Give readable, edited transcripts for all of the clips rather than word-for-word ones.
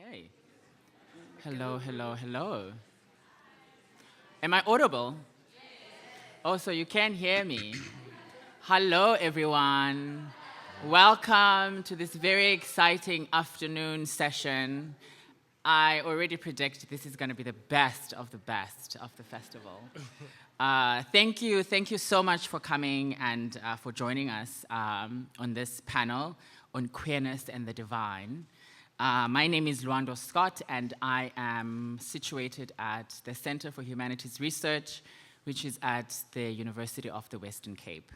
Okay. Hello, hello, hello. Am I audible? Oh, so you can hear me. Hello, everyone. Welcome to this very exciting afternoon session. I already predict this is going to be the best of the festival. Thank you so much for coming and for joining us on this panel on queerness and the divine. My name is Lwando Scott, and I am situated at the Center for Humanities Research, which is at the University of the Western Cape.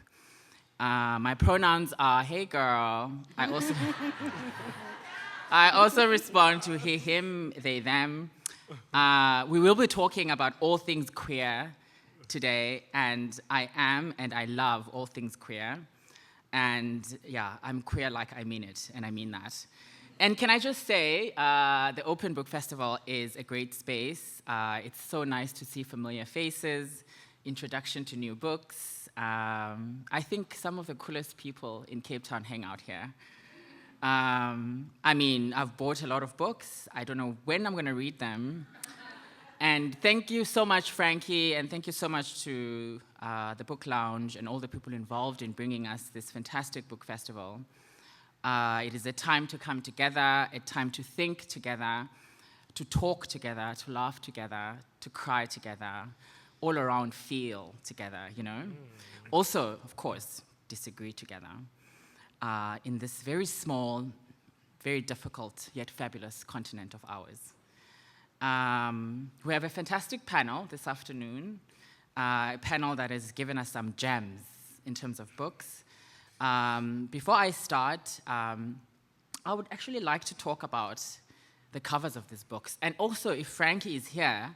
My pronouns are hey girl. I also respond to he, him, they, them. We will be talking about all things queer today, and I am and I love all things queer. And yeah, I'm queer like I mean it, and I mean that. And can I just say, the OpenBookFestival is a great space. It's so nice to see familiar faces, introduction to new books. I think some of the coolest people in Cape Town hang out here. I mean, I've bought a lot of books. I don't know when I'm going to read them. And thank you so much, Frankie, and thank you so much to the Book Lounge and all the people involved in bringing us this fantastic book festival. It is a time to come together, a time to think together, to talk together, to laugh together, to cry together, all around feel together, you know? Also, of course, disagree together in this very small, very difficult, yet fabulous continent of ours. We have a fantastic panel this afternoon, a panel that has given us some gems in terms of books. Before I start, I would actually like to talk about the covers of these books. And also, if Frankie is here,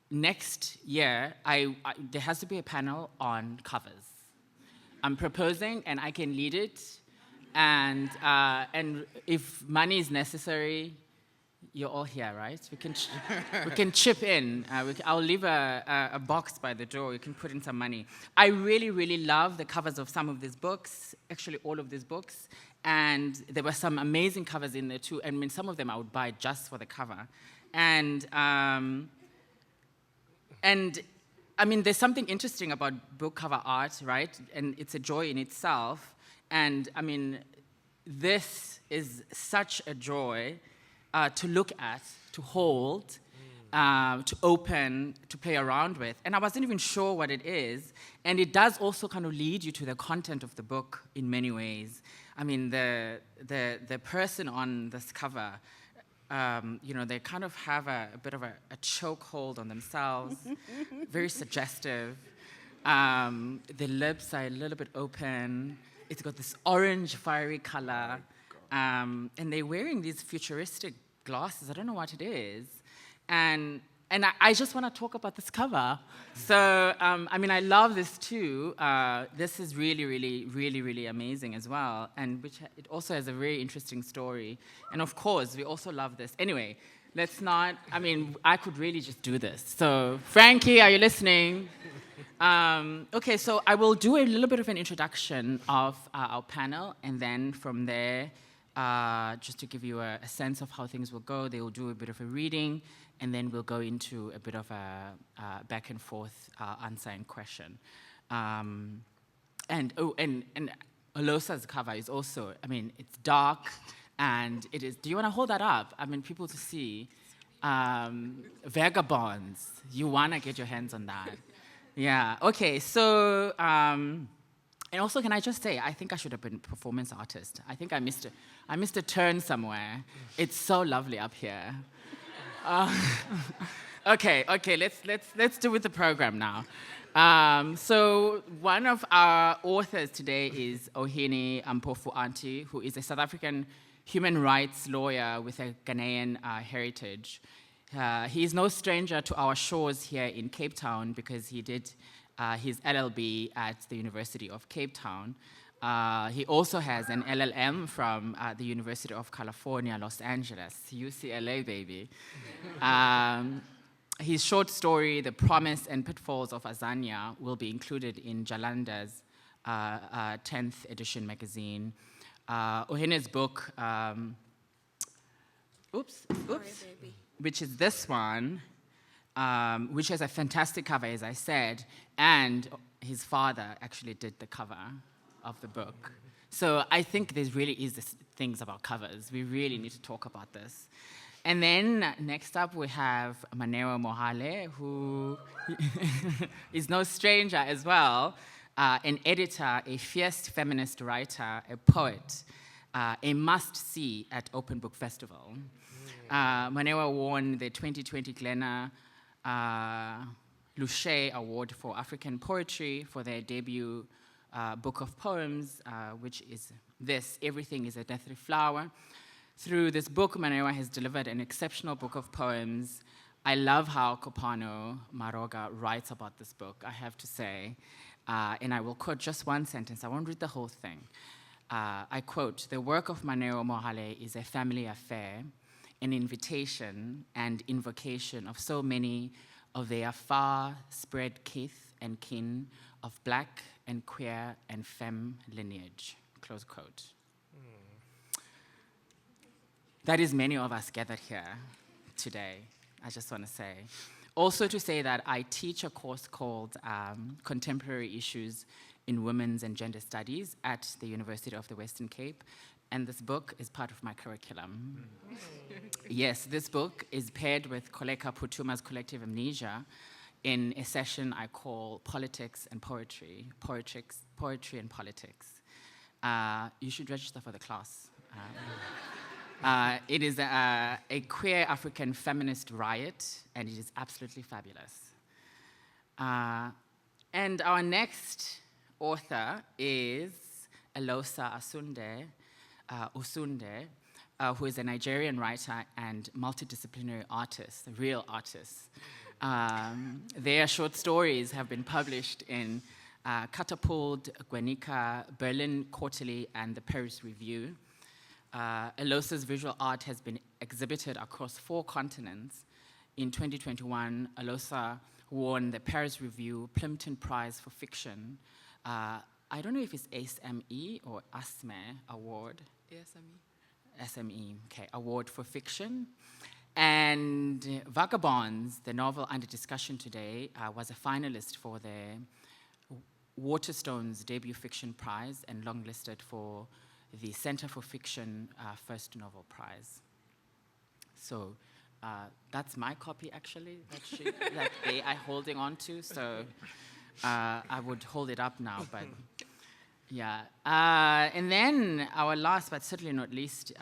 next year, there has to be a panel on covers. I'm proposing, and I can lead it. And if money is necessary, you're all here, right? We can chip in. I'll leave a box by the door. You can put in some money. I really, really love the covers of some of these books, actually all of these books. And there were some amazing covers in there too. And I mean, some of them I would buy just for the cover. And I mean, there's something interesting about book cover art, right? And it's a joy in itself. And I mean, this is such a joy to look at, to hold, to open, to play around with. And I wasn't even sure what it is. And it does also kind of lead you to the content of the book in many ways. I mean, the person on this cover, you know, they kind of have a bit of a chokehold on themselves, very suggestive. The lips are a little bit open. It's got this orange, fiery color. And they're wearing these futuristic glasses. I don't know what it is. And I just want to talk about this cover. So, I mean, I love this too. This is really, really, really, really amazing as well. And it also has a very interesting story. And of course, we also love this. Anyway, let's not, I mean, I could really just do this. So, Frankie, are you listening? Okay, so I will do a little bit of an introduction of our panel, and then from there, just to give you a sense of how things will go, they will do a bit of a reading, and then we'll go into a bit of a back and forth answer and question. And Eloghosa's cover is also, I mean, it's dark, and it is, do you want to hold that up? I mean, people to see. Vagabonds, you want to get your hands on that. Yeah, okay, so, and also, can I just say, I think I should have been a performance artist. I think I missed a turn somewhere. It's so lovely up here. Okay, let's do with the program now. So one of our authors today is Ohene Yaw Ampofo-Anti, who is a South African human rights lawyer with a Ghanaian heritage. He is no stranger to our shores here in Cape Town because he did his LLB at the University of Cape Town. He also has an LLM from the University of California, Los Angeles, UCLA, baby. His short story, The Promise and Pitfalls of Azania, will be included in Jalanda's 10th edition magazine. Ohene's book, which is this one, which has a fantastic cover, as I said, and his father actually did the cover of the book. So I think there really is this things about covers. We really need to talk about this. And then next up we have Maneo Mohale, who is no stranger as well, an editor, a fierce feminist writer, a poet, a must-see at OpenBookFestival. Maneo won the 2020 Glenna Luche Award for African Poetry for their debut book of poems, which is this, Everything is a Deathly Flower. Through this book, Maneo has delivered an exceptional book of poems. I love how Kopano Maroga writes about this book, I have to say. And I will quote just one sentence. I won't read the whole thing. I quote, "The work of Maneo Mohale is a family affair, an invitation and invocation of so many of their far-spread kith and kin of black and queer and femme lineage," close quote. That is many of us gathered here today, I just want to say. Also to say that I teach a course called Contemporary Issues in Women's and Gender Studies at the University of the Western Cape, and this book is part of my curriculum. Yes, this book is paired with Koleka Putuma's Collective Amnesia in a session I call Politics and Poetry, Poetry and Politics. You should register for the class. It is a queer African feminist riot, and it is absolutely fabulous. And our next author is Eloghosa Osunde, who is a Nigerian writer and multidisciplinary artist, a real artist. Their short stories have been published in Catapult, Guernica, Berlin Quarterly, and the Paris Review. Eloghosa's visual art has been exhibited across 4 continents. In 2021, Eloghosa won the Paris Review Plimpton Prize for Fiction. I don't know if it's SME or ASME award. SME, okay, award for fiction. And Vagabonds, the novel under discussion today, was a finalist for the Waterstones Debut Fiction Prize and longlisted for the Center for Fiction First Novel Prize. So that's my copy, actually, that they are holding on to. So I would hold it up now, but yeah. And then our last, but certainly not least,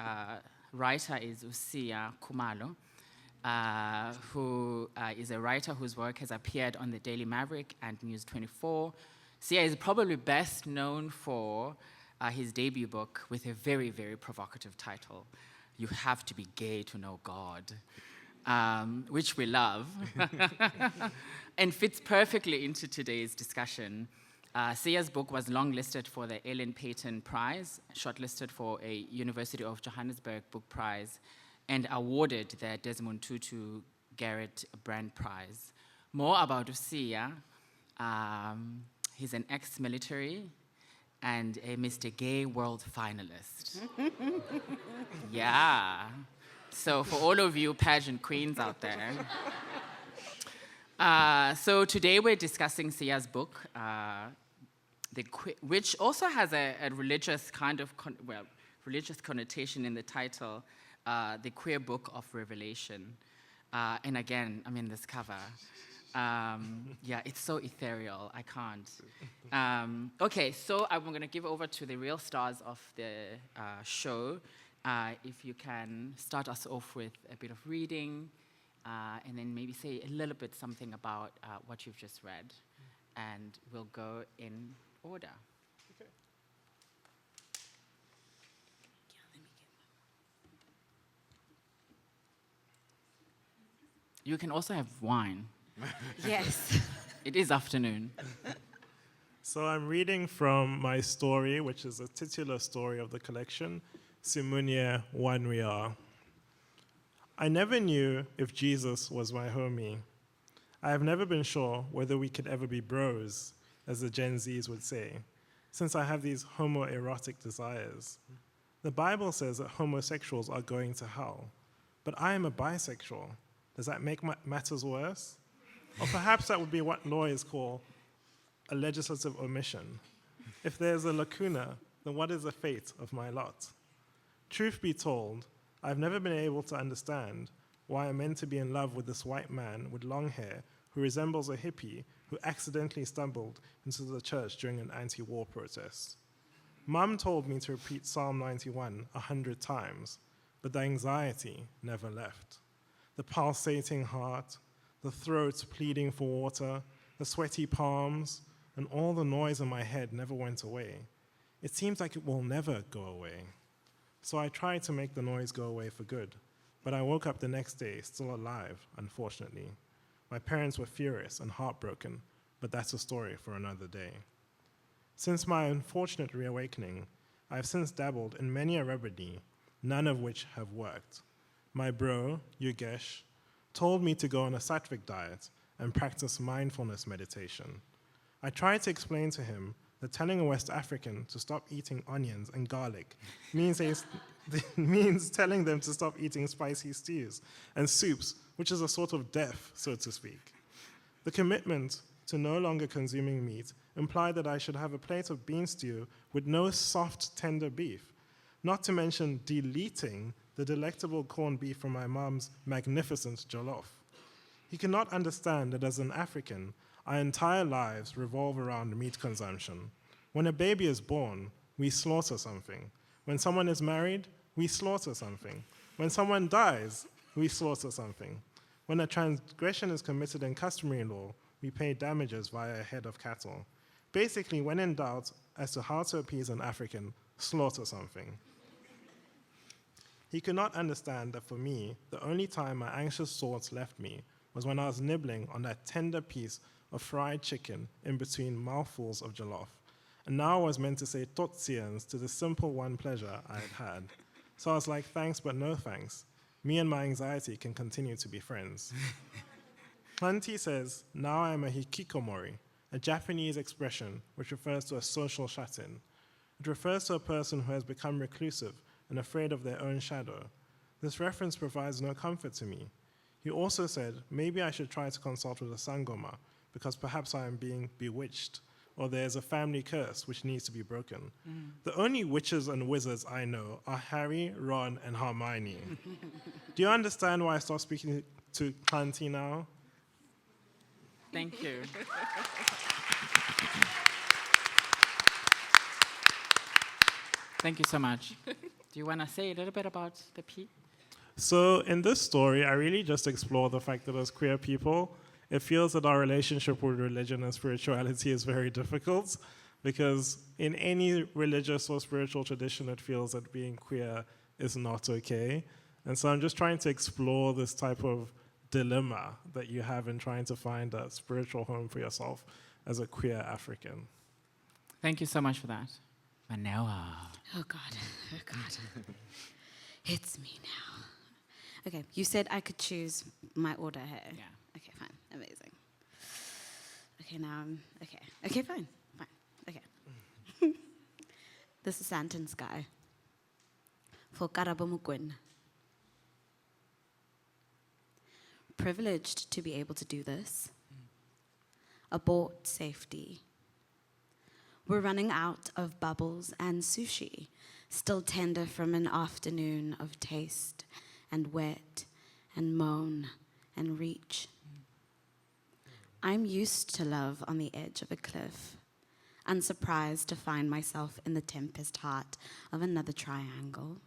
writer is Usia Khumalo, who is a writer whose work has appeared on the Daily Maverick and News 24. Sia is probably best known for his debut book with a very, very provocative title, You Have to Be Gay to Know God, which we love, and fits perfectly into today's discussion. Sia's book was longlisted for the Ellen Payton Prize, shortlisted for a University of Johannesburg Book Prize, and awarded the Desmond Tutu Garrett Brand Prize. More about Usia. He's an ex-military and a Mr. Gay World finalist. Yeah. So for all of you pageant queens out there. So today we're discussing Sia's book, which also has a religious kind of, religious connotation in the title, The Queer Book of Revelation. And again, I mean, this cover. Yeah, it's so ethereal, I can't. Okay, so I'm going to give over to the real stars of the show. If you can start us off with a bit of reading, and then maybe say a little bit something about what you've just read, and we'll go in order. Okay. You can also have wine. Yes. It is afternoon. So I'm reading from my story, which is a titular story of the collection, Simunye One We Are. I never knew if Jesus was my homie. I have never been sure whether we could ever be bros, as the Gen Zs would say, since I have these homoerotic desires. The Bible says that homosexuals are going to hell, but I am a bisexual. Does that make matters worse? Or perhaps that would be what lawyers call a legislative omission. If there's a lacuna, then what is the fate of my lot? Truth be told, I've never been able to understand why I'm meant to be in love with this white man with long hair who resembles a hippie who accidentally stumbled into the church during an anti-war protest. Mum told me to repeat Psalm 91 100 times, but the anxiety never left. The pulsating heart, the throat pleading for water, the sweaty palms, and all the noise in my head never went away. It seems like it will never go away. So I tried to make the noise go away for good, but I woke up the next day still alive, unfortunately. My parents were furious and heartbroken, but that's a story for another day. Since my unfortunate reawakening, I have since dabbled in many a remedy, none of which have worked. My bro, Yogesh, told me to go on a sattvic diet and practice mindfulness meditation. I tried to explain to him that telling a West African to stop eating onions and garlic means telling them to stop eating spicy stews and soups, which is a sort of death, so to speak. The commitment to no longer consuming meat implied that I should have a plate of bean stew with no soft, tender beef, not to mention deleting the delectable corned beef from my mom's magnificent jollof. He cannot understand that as an African, our entire lives revolve around meat consumption. When a baby is born, we slaughter something. When someone is married, we slaughter something. When someone dies, we slaughter something. When a transgression is committed in customary law, we pay damages via a head of cattle. Basically, when in doubt as to how to appease an African, slaughter something. He could not understand that for me, the only time my anxious thoughts left me was when I was nibbling on that tender piece of fried chicken in between mouthfuls of jollof. And now I was meant to say totsians to the simple one pleasure I had had. So I was like, thanks, but no thanks. Me and my anxiety can continue to be friends. Planty says, now I am a hikikomori, a Japanese expression which refers to a social shut-in. It refers to a person who has become reclusive and afraid of their own shadow. This reference provides no comfort to me. He also said, maybe I should try to consult with a sangoma, because perhaps I am being bewitched, or there's a family curse which needs to be broken. The only witches and wizards I know are Harry, Ron, and Hermione. Do you understand why I stopped speaking to Planty now? Thank you. Thank you so much. Do you want to say a little bit about the P? So in this story, I really just explore the fact that as queer people, it feels that our relationship with religion and spirituality is very difficult, because in any religious or spiritual tradition, it feels that being queer is not okay. And so I'm just trying to explore this type of dilemma that you have in trying to find a spiritual home for yourself as a queer African. Thank you so much for that. Maneo. Oh God, oh God. It's me now. Okay, you said I could choose my order here. Yeah. Okay, fine, amazing. Okay, now, okay, fine, okay. This is Santon Sky for Karabo Mukwena. Privileged to be able to do this. Abort safety. We're running out of bubbles and sushi, still tender from an afternoon of taste and wet and moan and reach. I'm used to love on the edge of a cliff, unsurprised to find myself in the tempest heart of another triangle.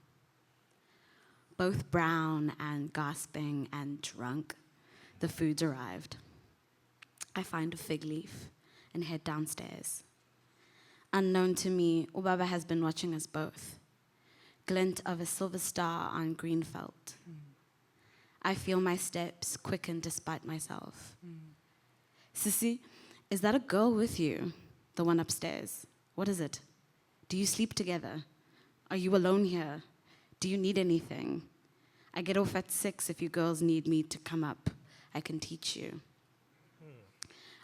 Both brown and gasping and drunk, the food's arrived. I find a fig leaf and head downstairs. Unknown to me, Ubaba has been watching us both. Glint of a silver star on green felt. I feel my steps quicken despite myself. Sissy, is that a girl with you? The one upstairs. What is it? Do you sleep together? Are you alone here? Do you need anything? I get off at 6 if you girls need me to come up. I can teach you.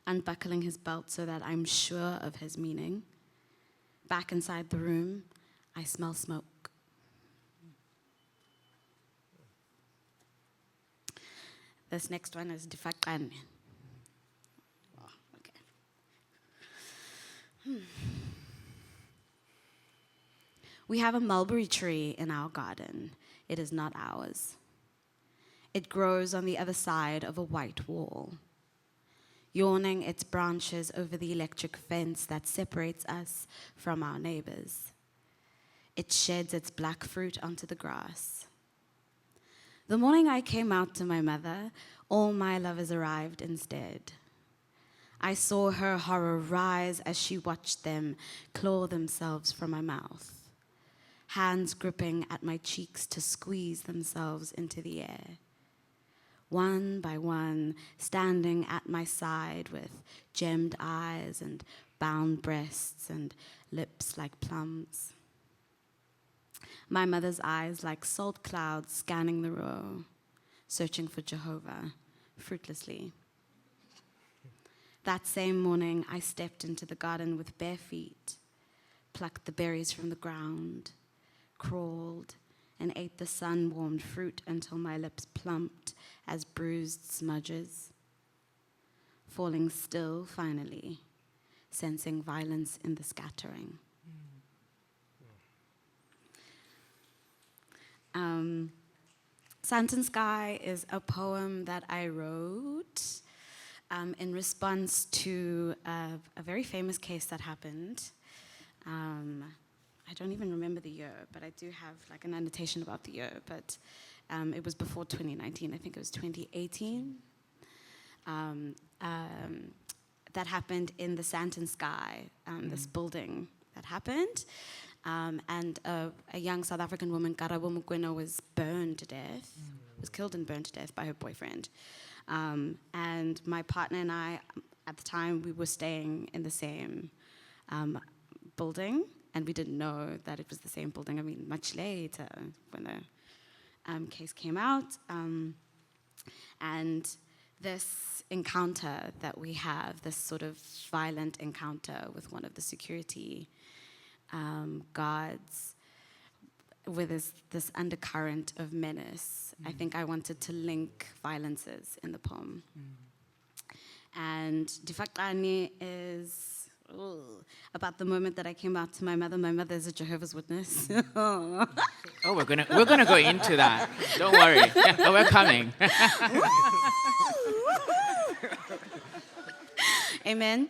Unbuckling his belt so that I'm sure of his meaning. Back inside the room, I smell smoke. This next one is Difaqane. Oh, okay. We have a mulberry tree in our garden. It is not ours. It grows on the other side of a white wall, yawning its branches over the electric fence that separates us from our neighbors. It sheds its black fruit onto the grass. The morning I came out to my mother, all my lovers arrived instead. I saw her horror rise as she watched them claw themselves from my mouth, hands gripping at my cheeks to squeeze themselves into the air. One by one, standing at my side with gemmed eyes and bound breasts and lips like plums. My mother's eyes like salt clouds scanning the row, searching for Jehovah, fruitlessly. That same morning, I stepped into the garden with bare feet, plucked the berries from the ground, crawled, and ate the sun-warmed fruit until my lips plumped as bruised smudges. Falling still, finally, sensing violence in the scattering. Sand Sky is a poem that I wrote in response to a very famous case that happened. I don't even remember the year, but I do have like an annotation about the year, but it was before 2019, I think it was 2018. That happened in the Sand Sky, this building that happened. And a young South African woman, Karabo Mokoena, was burned to death, was killed and burned to death by her boyfriend. And my partner and I, at the time, we were staying in the same building, and we didn't know that it was the same building. I mean, much later, when the case came out. And this encounter that we have, this sort of violent encounter with one of the security guards, with this undercurrent of menace. I think I wanted to link violences in the poem. And Difaqane is about the moment that I came out to my mother. My mother is a Jehovah's Witness. Oh, we're gonna go into that. Don't worry. Oh, we're coming. Amen.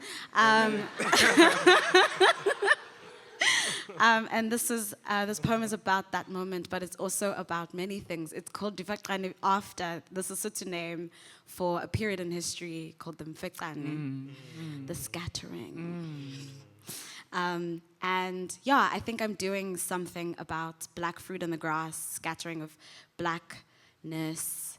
And this poem is about that moment, but it's also about many things. It's called Difaqane after the Sesotho name for a period in history called the Mfecane, the scattering. And yeah, I think I'm doing something about black fruit in the grass, scattering of blackness.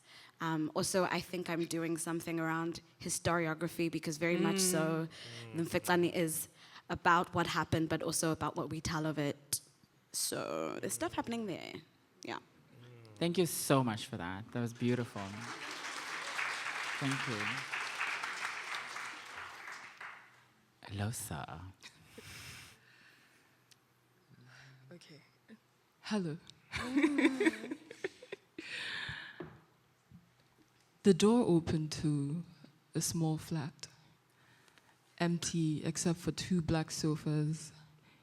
Also, I think I'm doing something around historiography, because very much so, the Mfecane is about what happened, but also about what we tell of it. So there's stuff happening there. Yeah. Thank you so much for that. That was beautiful. Thank you. Eloghosa. Okay. Hello. The door opened to a small flat. Empty except for 2 black sofas,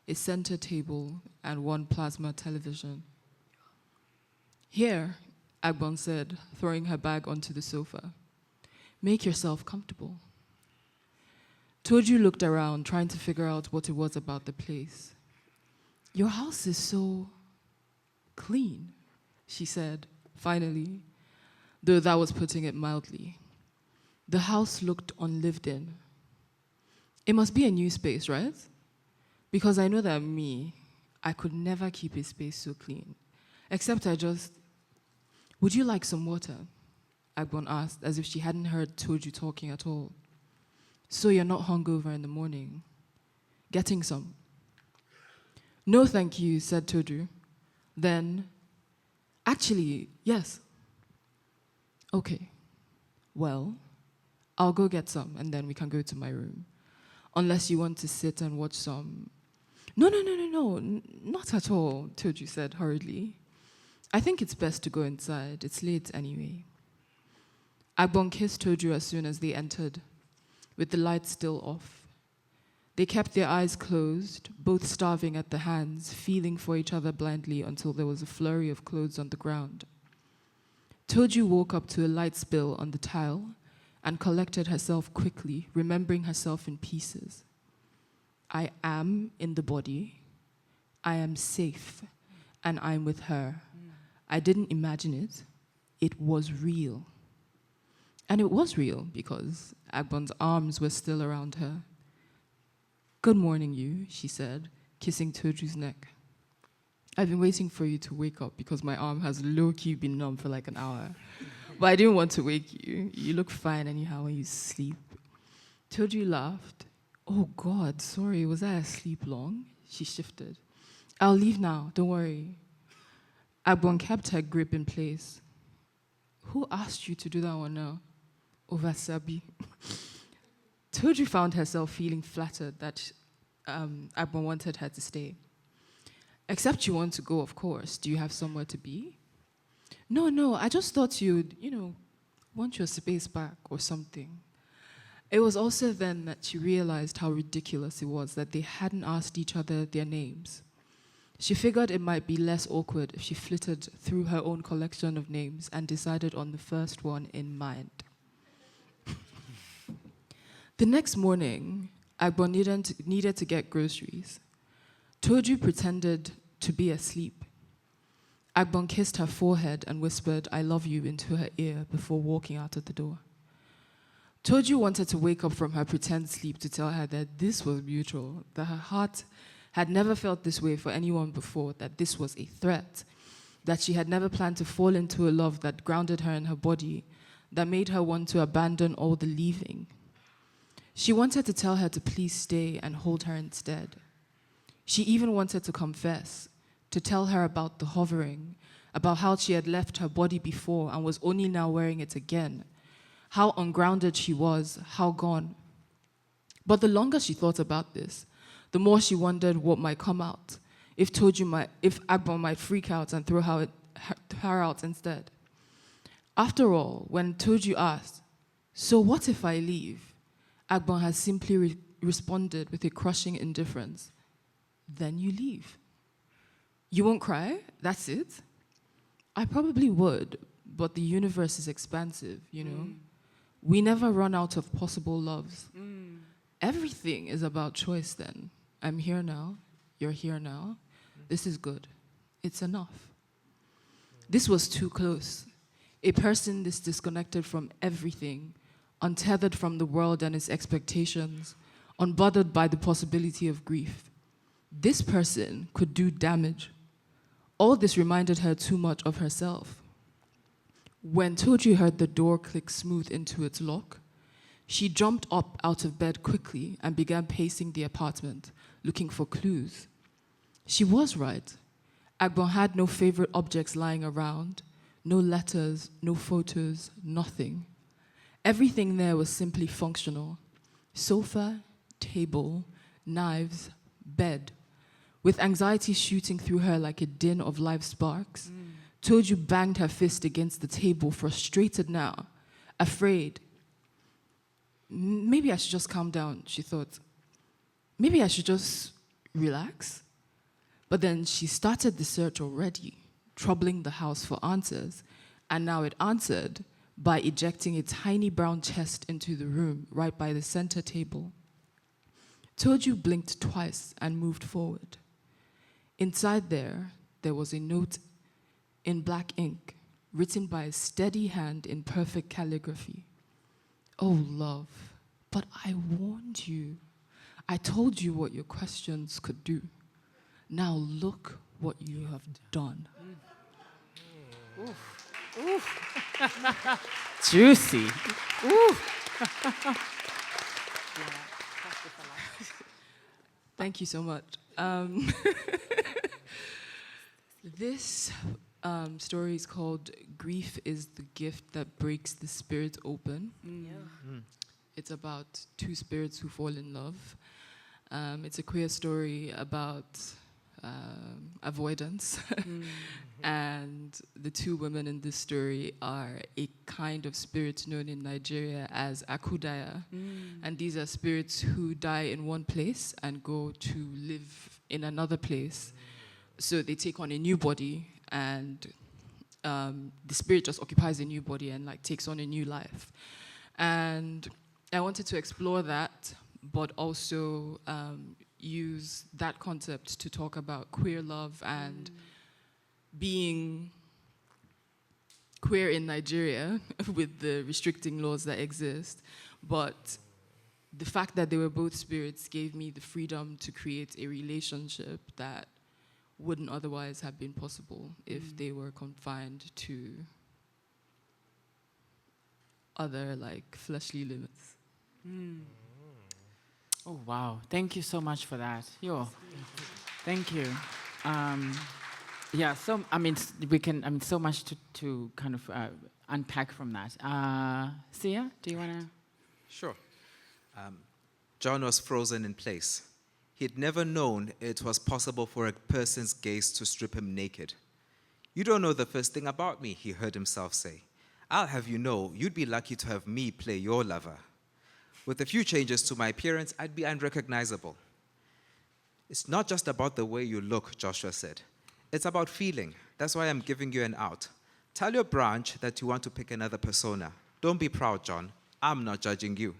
a center table, and 1 plasma television. Here, Agbon said, throwing her bag onto the sofa. Make yourself comfortable. Toju looked around, trying to figure out what it was about the place. Your house is so clean, she said, finally, though that was putting it mildly. The house looked unlived in. It must be a new space, right? Because I know that me, I could never keep a space so clean. Except would you like some water? Agbon asked, as if she hadn't heard Toju talking at all. So you're not hungover in the morning. Getting some? No, thank you, said Toju. Then, actually, yes. Okay. Well, I'll go get some, and then we can go to my room. Unless you want to sit and watch some... No, not at all, Toju said hurriedly. I think it's best to go inside. It's late anyway. Agbon kissed Toju as soon as they entered, with the lights still off. They kept their eyes closed, both starving at the hands, feeling for each other blindly until there was a flurry of clothes on the ground. Toju woke up to a light spill on the tile and collected herself quickly, remembering herself in pieces. I am in the body. I am safe, and I'm with her. I didn't imagine it. It was real. And it was real because Agbon's arms were still around her. Good morning, you, she said, kissing Toju's neck. I've been waiting for you to wake up because my arm has low-key been numb for like an hour. But I didn't want to wake you. You look fine anyhow when you sleep. Toju laughed. Oh God, sorry, was I asleep long? She shifted. I'll leave now, don't worry. Agbon kept her grip in place. Who asked you to do that one now? Ovasabi. Toju found herself feeling flattered that Agbon wanted her to stay. Except you want to go, of course. Do you have somewhere to be? No, I just thought you'd, want your space back or something. It was also then that she realized how ridiculous it was that they hadn't asked each other their names. She figured it might be less awkward if she flitted through her own collection of names and decided on the first one in mind. The next morning, Agbon needed to get groceries. Toju pretended to be asleep. Agbon kissed her forehead and whispered, I love you, into her ear before walking out of the door. Toju wanted to wake up from her pretend sleep to tell her that this was mutual, that her heart had never felt this way for anyone before, that this was a threat, that she had never planned to fall into a love that grounded her in her body, that made her want to abandon all the leaving. She wanted to tell her to please stay and hold her instead. She even wanted to confess, to tell her about the hovering, about how she had left her body before and was only now wearing it again, how ungrounded she was, how gone. But the longer she thought about this, the more she wondered what might come out, if Agbon might freak out and throw her out instead. After all, when Toju asked, so what if I leave? Agbon has simply responded with a crushing indifference. Then you leave. You won't cry? That's it? I probably would, but the universe is expansive, We never run out of possible loves. Everything is about choice then. I'm here now. You're here now. This is good. It's enough. This was too close. A person this disconnected from everything, untethered from the world and its expectations, unbothered by the possibility of grief. This person could do damage. All this reminded her too much of herself. When Toju heard the door click smooth into its lock, she jumped up out of bed quickly and began pacing the apartment, looking for clues. She was right. Agbon had no favorite objects lying around, no letters, no photos, nothing. Everything there was simply functional. Sofa, table, knives, bed. With anxiety shooting through her like a din of live sparks, Toju banged her fist against the table, frustrated now, afraid. Maybe I should just calm down, she thought. Maybe I should just relax. But then she started the search already, troubling the house for answers, and now it answered by ejecting a tiny brown chest into the room right by the center table. Toju blinked twice and moved forward. Inside there was a note in black ink, written by a steady hand in perfect calligraphy. Oh, love, but I warned you. I told you what your questions could do. Now look what you have done. Juicy. Thank you so much. This story is called Grief is the Gift That Breaks the Spirit Open. It's about two spirits who fall in love. It's a queer story about avoidance And the two women in this story are a kind of spirit known in Nigeria as Akudaya. And these are spirits who die in one place and go to live in another place. So they take on a new body, and the spirit just occupies a new body and like takes on a new life. And I wanted to explore that, but also use that concept to talk about queer love and being queer in Nigeria with the restricting laws that exist. But the fact that they were both spirits gave me the freedom to create a relationship that wouldn't otherwise have been possible if they were confined to other like fleshly limits. Oh, wow. Thank you so much for that. Thank you. Yeah, so, I mean, so much to kind of unpack from that. Sia, do you want to? Sure. John was frozen in place. He'd never known it was possible for a person's gaze to strip him naked. "You don't know the first thing about me," he heard himself say. "I'll have you know, you'd be lucky to have me play your lover. With a few changes to my appearance, I'd be unrecognizable." "It's not just about the way you look," Joshua said. "It's about feeling. That's why I'm giving you an out. Tell your branch that you want to pick another persona. Don't be proud, John. I'm not judging you."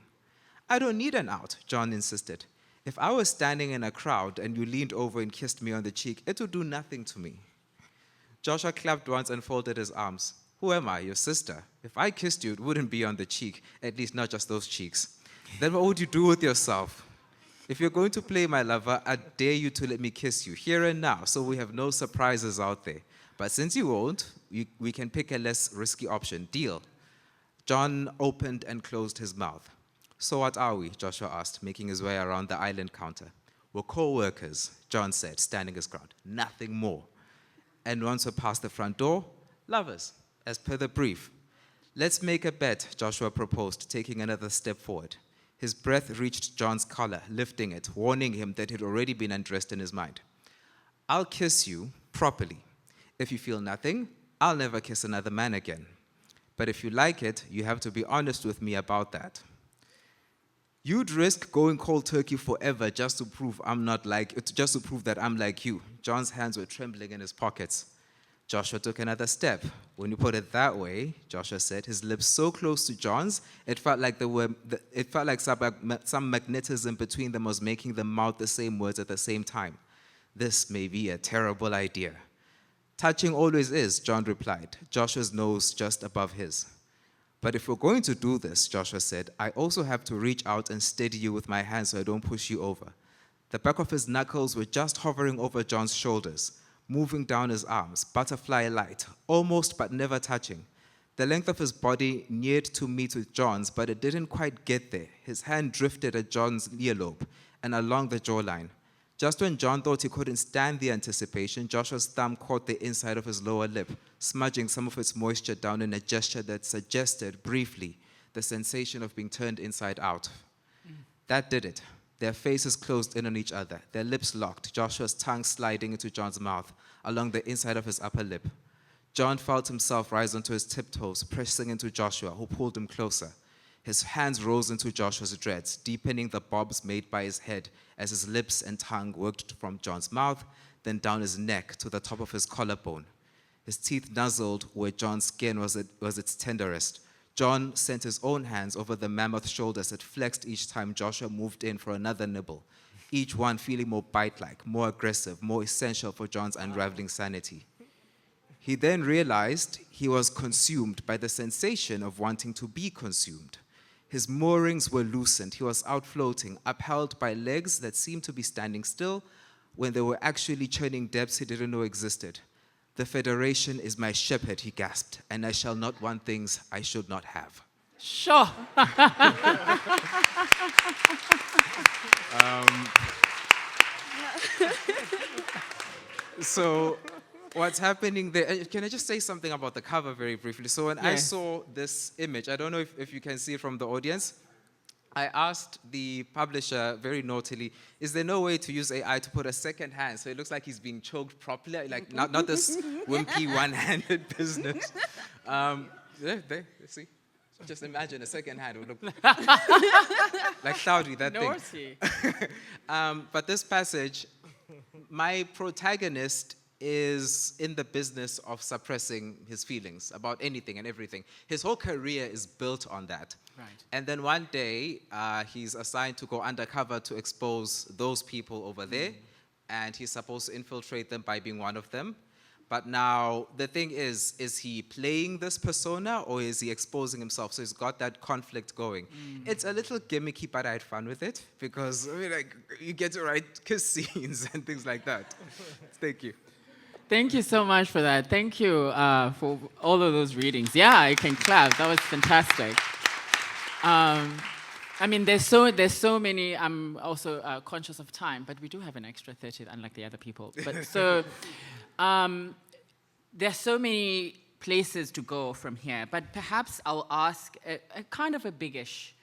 "I don't need an out," John insisted. "If I was standing in a crowd and you leaned over and kissed me on the cheek, it would do nothing to me." Joshua clapped once and folded his arms. "Who am I, your sister? If I kissed you, it wouldn't be on the cheek, at least not just those cheeks. Then what would you do with yourself? If you're going to play my lover, I dare you to let me kiss you here and now, so we have no surprises out there. But since you won't, we can pick a less risky option. Deal?" John opened and closed his mouth. "So what are we?" Joshua asked, making his way around the island counter. "We're co-workers," John said, standing his ground. "Nothing more. And once we're past the front door, lovers, as per the brief." "Let's make a bet," Joshua proposed, taking another step forward. His breath reached John's collar, lifting it, warning him that he'd already been undressed in his mind. "I'll kiss you properly. If you feel nothing, I'll never kiss another man again. But if you like it, you have to be honest with me about that." "You'd risk going cold turkey forever just to prove that I'm like you." John's hands were trembling in his pockets. Joshua took another step. "When you put it that way," Joshua said, his lips so close to John's, it felt like some magnetism between them was making them mouth the same words at the same time. "This may be a terrible idea." "Touching always is," John replied, Joshua's nose just above his. "But if we're going to do this," Joshua said, "I also have to reach out and steady you with my hands so I don't push you over." The back of his knuckles were just hovering over John's shoulders, moving down his arms, butterfly light, almost but never touching. The length of his body neared to meet with John's, but it didn't quite get there. His hand drifted at John's earlobe and along the jawline. Just when John thought he couldn't stand the anticipation, Joshua's thumb caught the inside of his lower lip, smudging some of its moisture down in a gesture that suggested, briefly, the sensation of being turned inside out. That did it. Their faces closed in on each other, their lips locked, Joshua's tongue sliding into John's mouth, along the inside of his upper lip. John felt himself rise onto his tiptoes, pressing into Joshua, who pulled him closer. His hands rose into Joshua's dreads, deepening the bobs made by his head as his lips and tongue worked from John's mouth, then down his neck to the top of his collarbone. His teeth nuzzled where John's skin was its tenderest. John sent his own hands over the mammoth shoulders that flexed each time Joshua moved in for another nibble, each one feeling more bite-like, more aggressive, more essential for John's unraveling sanity. He then realized he was consumed by the sensation of wanting to be consumed. His moorings were loosened. He was out floating, upheld by legs that seemed to be standing still when they were actually churning depths he didn't know existed. "The Federation is my shepherd," he gasped, "and I shall not want things I should not have." Sure. So what's happening there? Can I just say something about the cover very briefly? So when I Yes. saw this image, I don't know if you can see it from the audience. I asked the publisher very naughtily, is there no way to use AI to put a second hand so it looks like he's being choked properly, like not this wimpy one-handed business. See, just imagine a second hand would look like Saudi, that thing. Naughty. But this passage, my protagonist is in the business of suppressing his feelings about anything and everything. His whole career is built on that. Right. And then one day, he's assigned to go undercover to expose those people over there, and he's supposed to infiltrate them by being one of them. But now, the thing is he playing this persona, or is he exposing himself? So he's got that conflict going. It's a little gimmicky, but I had fun with it, because I mean, like, you get to write kiss scenes and things like that. Thank you. Thank you so much for that. Thank you for all of those readings. Yeah, I can clap. That was fantastic. I mean, there's so many. I'm also conscious of time, but we do have an extra 30, unlike the other people. But so there's so many places to go from here. But perhaps I'll ask a kind of a biggish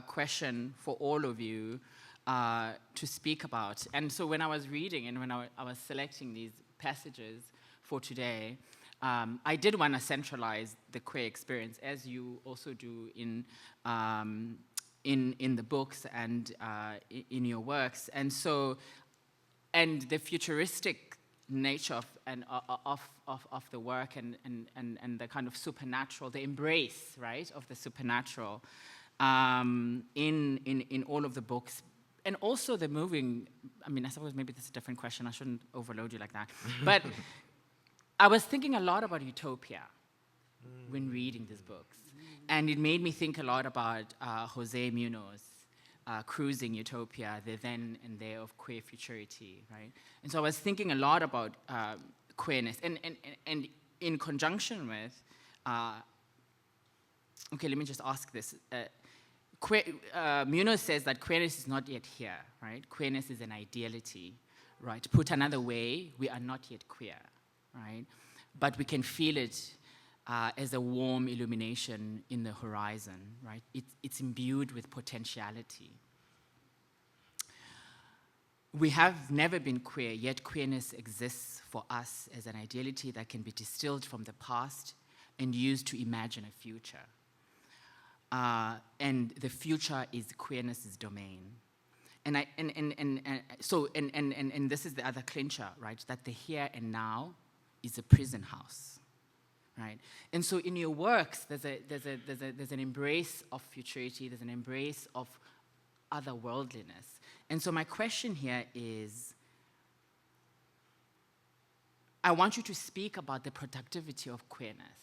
question for all of you to speak about. And so when I was reading and when I was selecting these passages for today, I did want to centralize the queer experience, as you also do in the books and in your works, and so, and the futuristic nature of the work and the kind of supernatural, the embrace, right, of the supernatural in all of the books. And also the moving, I mean, I suppose maybe this is a different question. I shouldn't overload you like that. But I was thinking a lot about utopia when reading these books. And it made me think a lot about Jose Munoz, Cruising Utopia, the then and there of queer futurity, right? And so I was thinking a lot about queerness. And in conjunction with, okay, let me just ask this. Munoz says that queerness is not yet here, right? Queerness is an ideality, right? Put another way, we are not yet queer, right? But we can feel it as a warm illumination in the horizon, right? It's imbued with potentiality. We have never been queer, yet queerness exists for us as an ideality that can be distilled from the past and used to imagine a future. And the future is queerness's domain. And this is the other clincher, right? That the here and now is a prison house, right? And so in your works, there's an embrace of futurity, there's an embrace of otherworldliness. And so my question here is, I want you to speak about the productivity of queerness,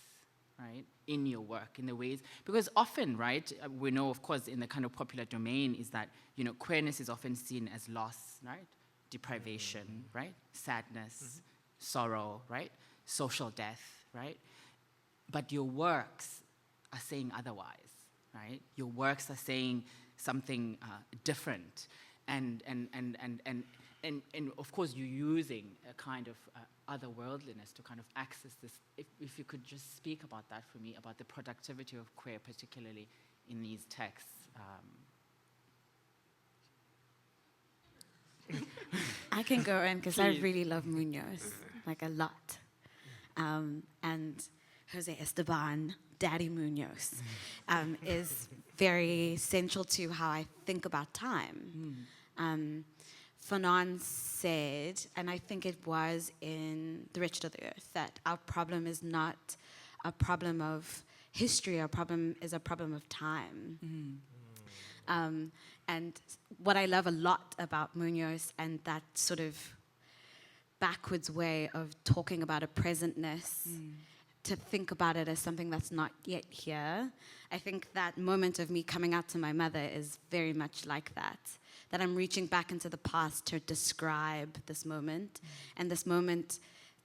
right, in your work, in the ways, because often, right, we know, of course, in the kind of popular domain is that, you know, queerness is often seen as loss, right, deprivation, right, sadness, sorrow, right, social death, right, but your works are saying otherwise, right, your works are saying something different, and of course you're using a kind of otherworldliness to kind of access this. If you could just speak about that for me, about the productivity of queer, particularly in these texts. I can go in because I really love Munoz, like a lot. And Jose Esteban, Daddy Munoz, is very central to how I think about time. Fanon said, and I think it was in The Wretched of the Earth, that our problem is not a problem of history, our problem is a problem of time. And what I love a lot about Munoz and that sort of backwards way of talking about a presentness, to think about it as something that's not yet here. I think that moment of me coming out to my mother is very much like that I'm reaching back into the past to describe this moment. And this moment,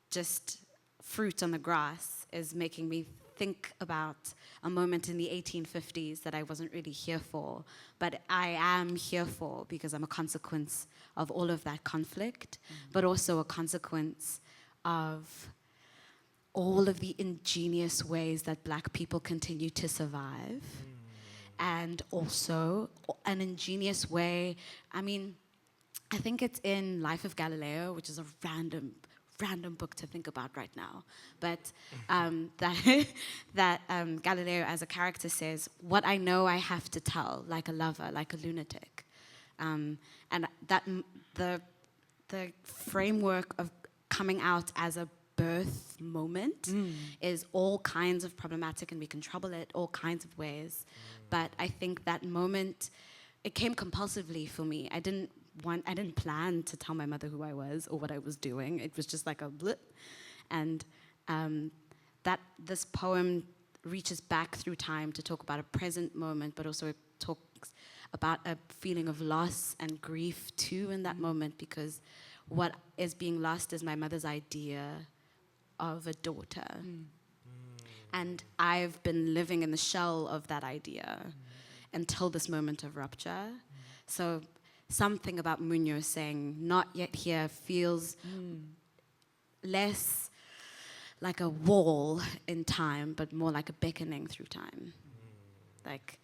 just fruit on the grass, is making me think about a moment in the 1850s that I wasn't really here for, but I am here for because I'm a consequence of all of that conflict, but also a consequence of all of the ingenious ways that Black people continue to survive. and also an ingenious way. I mean, I think it's in Life of Galileo, which is a random book to think about right now. But that Galileo as a character says, what I know I have to tell, like a lover, like a lunatic. And that the framework of coming out as a birth moment is all kinds of problematic, and we can trouble it all kinds of ways. But I think that moment, it came compulsively for me. I didn't plan to tell my mother who I was or what I was doing. It was just like a blip. And that this poem reaches back through time to talk about a present moment, but also it talks about a feeling of loss and grief too in that moment, because what is being lost is my mother's idea of a daughter. And I've been living in the shell of that idea until this moment of rupture. So something about Maneo saying, not yet here, feels less like a wall in time, but more like a beckoning through time. Like,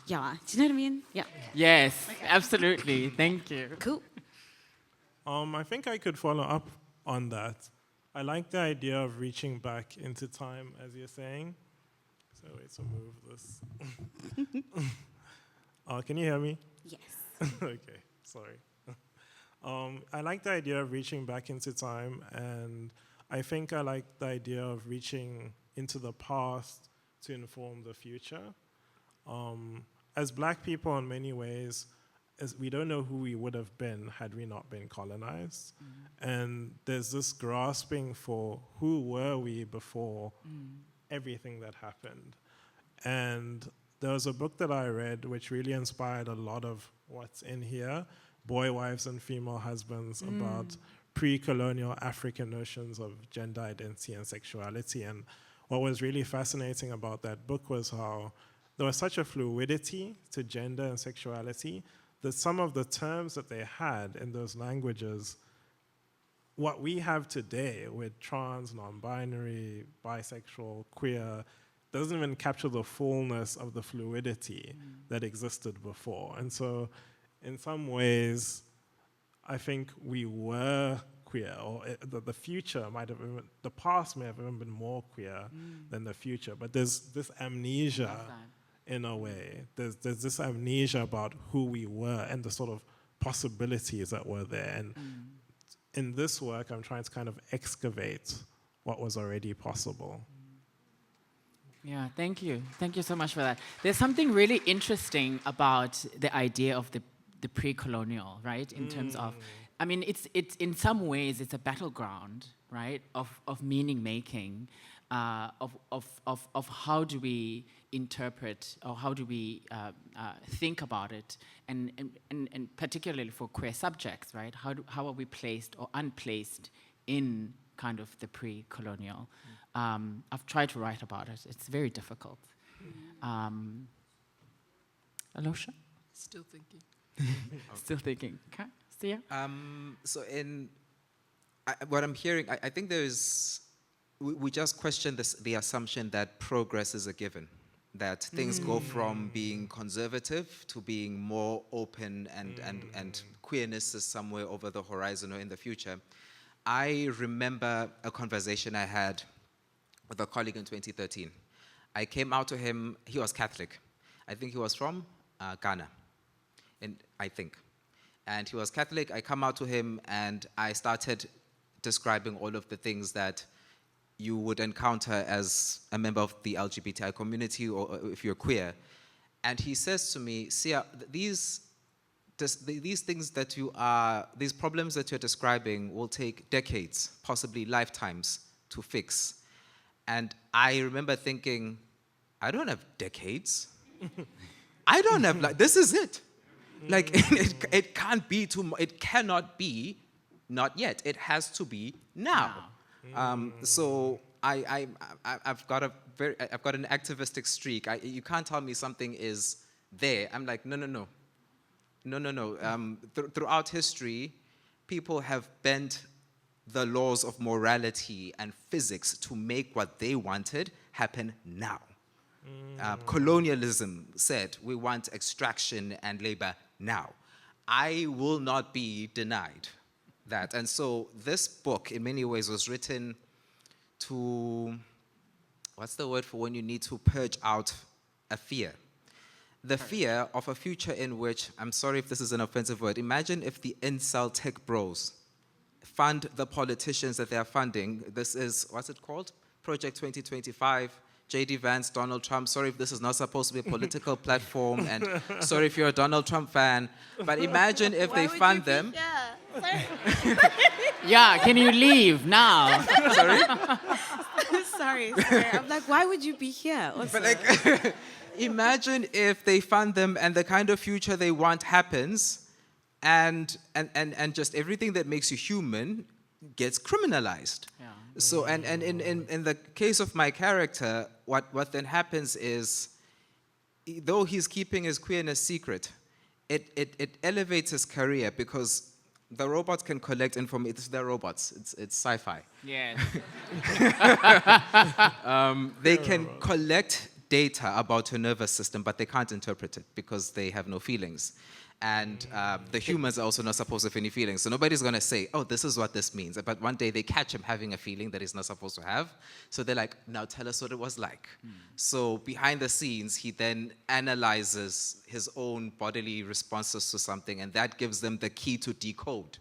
yeah, do you know what I mean? Yeah. Yes, absolutely. Thank you. Cool. I think I could follow up on that. I like the idea of reaching back into time, as you're saying. So wait to move this. Can you hear me? Yes. Okay, sorry. I like the idea of reaching back into time, and I think I like the idea of reaching into the past to inform the future. As Black people, in many ways, we don't know who we would have been had we not been colonized. And there's this grasping for who were we before everything that happened. And there was a book that I read which really inspired a lot of what's in here, Boy, Wives, and Female Husbands, about pre-colonial African notions of gender identity and sexuality. And what was really fascinating about that book was how there was such a fluidity to gender and sexuality that some of the terms that they had in those languages, what we have today with trans, non-binary, bisexual, queer, doesn't even capture the fullness of the fluidity that existed before. And so in some ways, I think we were queer, or the future might have been, the past may have even been more queer than the future. But there's this amnesia in a way. There's this amnesia about who we were and the sort of possibilities that were there. And in this work, I'm trying to kind of excavate what was already possible. Yeah, thank you. Thank you so much for that. There's something really interesting about the idea of the pre-colonial, right? In terms of, I mean, it's in some ways it's a battleground, right? Of meaning making, of how do we interpret or how do we think about it, and particularly for queer subjects, right? How are we placed or unplaced in kind of the pre-colonial? I've tried to write about it. It's very difficult. Alosha? Still thinking. Still thinking. Okay, Sia? So what I'm hearing, I think we just question the assumption that progress is a given, that things go from being conservative to being more open, and queerness is somewhere over the horizon or in the future. I remember a conversation I had with a colleague in 2013. I came out to him, he was Catholic. I think he was from Ghana, and he was Catholic. I come out to him and I started describing all of the things that you would encounter as a member of the LGBTI community or if you're queer. And he says to me, Sia, these things that these problems that you're describing will take decades, possibly lifetimes to fix. And I remember thinking, I don't have decades. I don't have, this is it. It can't be it cannot be not yet. It has to be now. So I've got an activistic streak. You can't tell me something is there. I'm like, no. Throughout history, people have bent the laws of morality and physics to make what they wanted happen now. colonialism said, we want extraction and labor now. I will not be denied that. And so this book, in many ways, was written to, what's the word for when you need to purge out a fear? The fear of a future in which, I'm sorry if this is an offensive word, imagine if the incel tech bros fund the politicians that they are funding. This is, what's it called? Project 2025, J.D. Vance, Donald Trump. Sorry if this is not supposed to be a political platform, and sorry if you're a Donald Trump fan, but imagine if they fund them. Yeah, can you leave now? Sorry? sorry. I'm like, why would you be here? Also? But like, imagine if they fund them and the kind of future they want happens, and just everything that makes you human gets criminalized. Yeah. So, and in the case of my character, what then happens is, though he's keeping his queerness secret, it elevates his career because the robots can collect information. They're robots. It's sci-fi. Yeah. They can collect data about your nervous system, but they can't interpret it because they have no feelings. And the humans are also not supposed to have any feelings. So nobody's going to say, oh, this is what this means. But one day they catch him having a feeling that he's not supposed to have. So they're like, now tell us what it was like. So behind the scenes, he then analyzes his own bodily responses to something, and that gives them the key to decode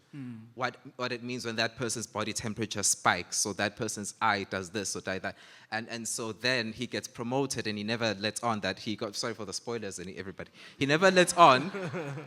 what it means when that person's body temperature spikes, so that person's eye does this or that. And so then he gets promoted, and he never lets on that he got, sorry for the spoilers, everybody. He never lets on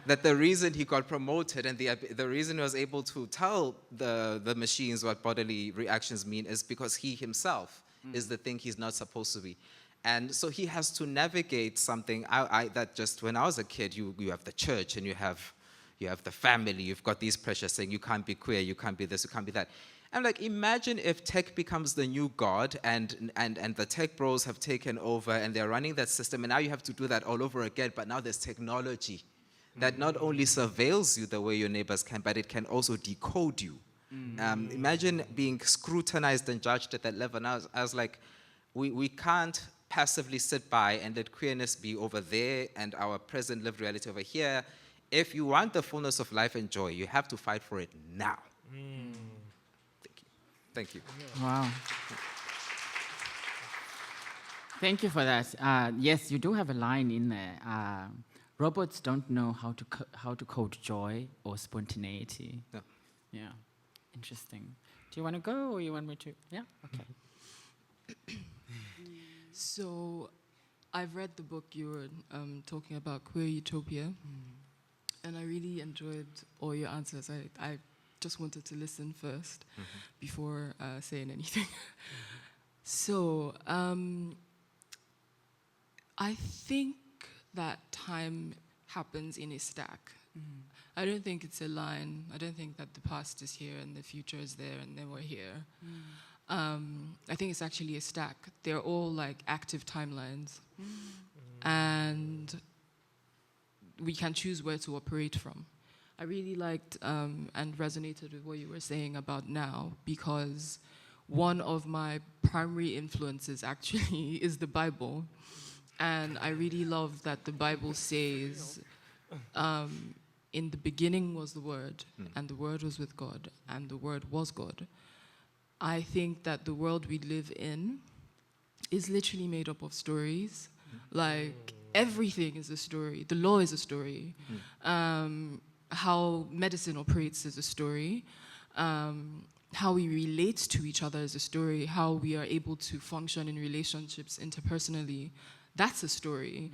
that the reason he got promoted and the reason he was able to tell the machines what bodily reactions mean is because he himself is the thing he's not supposed to be. And so he has to navigate something that just when I was a kid, you have the church and you have the family, you've got these pressures saying you can't be queer, you can't be this, you can't be that. I'm like, imagine if tech becomes the new god and the tech bros have taken over and they're running that system, and now you have to do that all over again, but now there's technology that not only surveils you the way your neighbors can, but it can also decode you. Imagine being scrutinized and judged at that level. And I was like, we can't passively sit by and let queerness be over there and our present lived reality over here. If you want the fullness of life and joy, you have to fight for it now. Thank you. Wow. Thank you for that. Yes, you do have a line in there. Robots don't know how to code joy or spontaneity. No. Yeah. Interesting. Do you want to go, or you want me to? Yeah. Okay. So, I've read the book you were talking about, Queer Utopia, and I really enjoyed all your answers. I just wanted to listen first before saying anything. So, I think that time happens in a stack. I don't think it's a line. I don't think that the past is here and the future is there and then we're here. I think it's actually a stack. They're all like active timelines. And we can choose where to operate from. I really liked and resonated with what you were saying about now, because one of my primary influences actually is the Bible. And I really love that the Bible says, in the beginning was the Word, and the Word was with God, and the Word was God. I think that the world we live in is literally made up of stories. Like, everything is a story. The law is a story. How medicine operates is a story. How we relate to each other is a story. How we are able to function in relationships interpersonally, that's a story.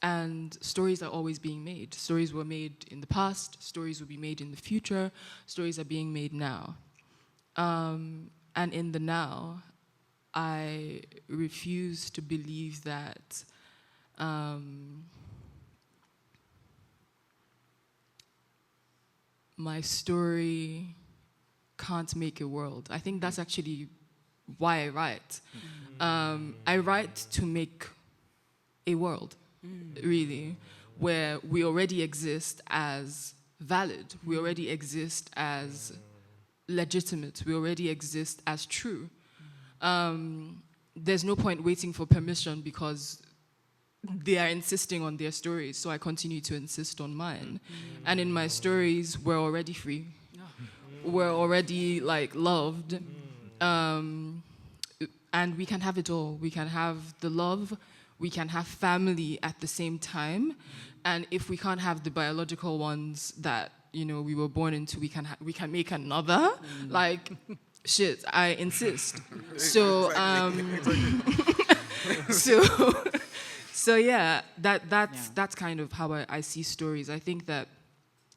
And stories are always being made. Stories were made in the past. Stories will be made in the future. Stories are being made now. And in the now, I refuse to believe that my story can't make a world. I think that's actually why I write. I write to make a world, really, where we already exist as valid, we already exist as legitimate, we already exist as true. there's no point waiting for permission because they are insisting on their stories, so I continue to insist on mine. And in my stories, we're already free. We're already like loved. And we can have it all. We can have the love, we can have family at the same time. And if we can't have the biological ones that, you know, we were born into, we can make another. Like, shit, I insist. So, so yeah, that's kind of how I see stories. I think that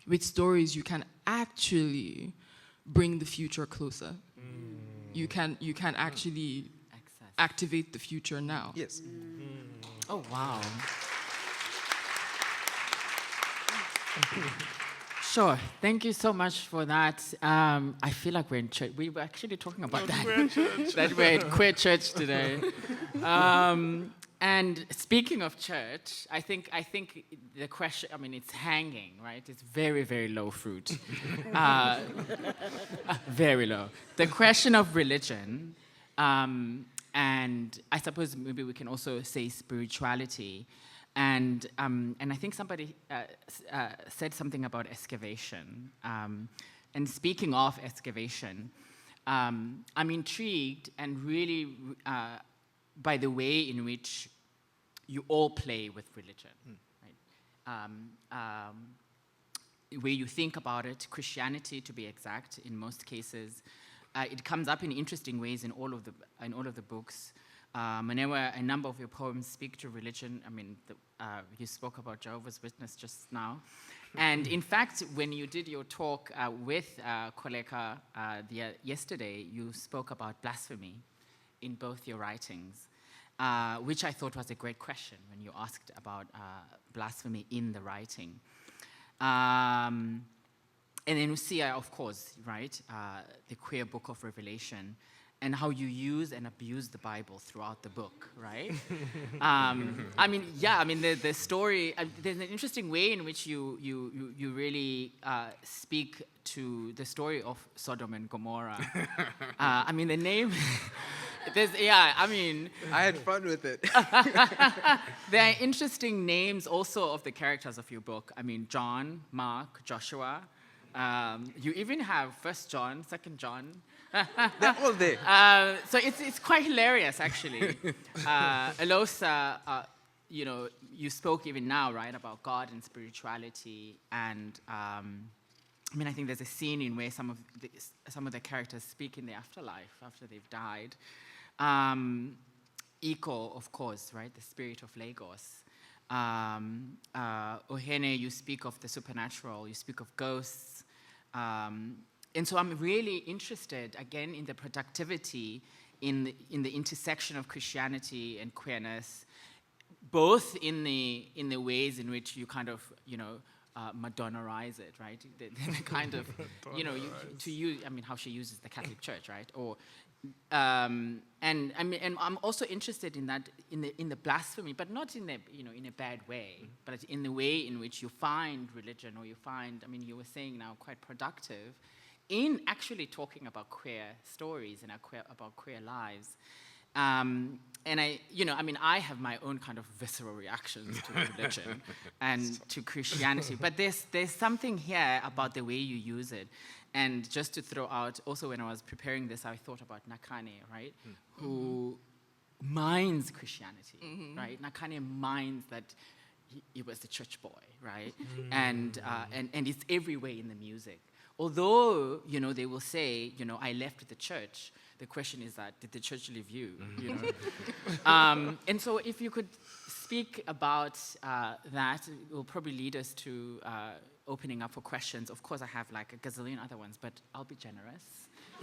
with stories you can actually bring the future closer. You can actually activate the future now. Yes. Oh, wow. Sure. Thank you so much for that. I feel like we're in church. We were actually talking about that. That we're at queer church today. And speaking of church, I think the question, I mean, it's hanging, right? It's very, very low fruit. Very low. The question of religion, and I suppose maybe we can also say spirituality. And I think somebody said something about excavation. And speaking of excavation, I'm intrigued and really by the way in which you all play with religion, right? The way you think about it, Christianity to be exact, in most cases, it comes up in interesting ways in all of the books. Maneo, a number of your poems speak to religion. I mean, you spoke about Jehovah's Witness just now. And in fact, when you did your talk with Koleka yesterday, you spoke about blasphemy in both your writings, which I thought was a great question when you asked about blasphemy in the writing. And then Usia, of course, right, the queer book of Revelation, and how you use and abuse the Bible throughout the book, right? The story, there's an interesting way in which you really speak to the story of Sodom and Gomorrah. The name, I had fun with it. There are interesting names also of the characters of your book. I mean, John, Mark, Joshua. You even have 1 John, 2 John. They're all there. So it's quite hilarious, actually. Eloghosa, you spoke even now, right, about God and spirituality, and I think there's a scene in where some of the characters speak in the afterlife after they've died. Eco, of course, right, the spirit of Lagos. Ohene, you speak of the supernatural, you speak of ghosts. And so I'm really interested, again, in the productivity, in the intersection of Christianity and queerness, both in the ways in which you kind of, Madonnaize it, right? The kind of, to use, how she uses the Catholic Church, right? Or, and I'm also interested in that, in the blasphemy, but not in a bad way, but in the way in which you find religion, or you find, you were saying now, quite productive in actually talking about queer stories and about queer lives. And I have my own kind of visceral reactions to religion and to Christianity, but there's something here about the way you use it. And just to throw out, also when I was preparing this, I thought about Nakane, right? Who mines Christianity, right? Nakane mines that he was the church boy, right? And it's everywhere in the music. Although, they will say, I left the church, the question is that, did the church leave you? And so if you could speak about that, it will probably lead us to opening up for questions. Of course, I have like a gazillion other ones, but I'll be generous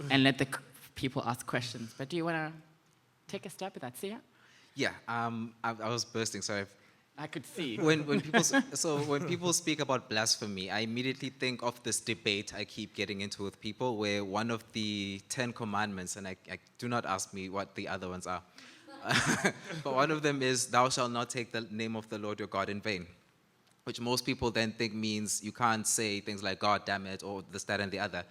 and let the people ask questions. But do you want to take a stab at that, Sia? Yeah, I was bursting, sorry. I could see. When people speak about blasphemy, I immediately think of this debate I keep getting into with people, where one of the 10 commandments, and I do not ask me what the other ones are, but one of them is, thou shalt not take the name of the Lord your God in vain, which most people then think means you can't say things like God damn it, or this, that, and the other.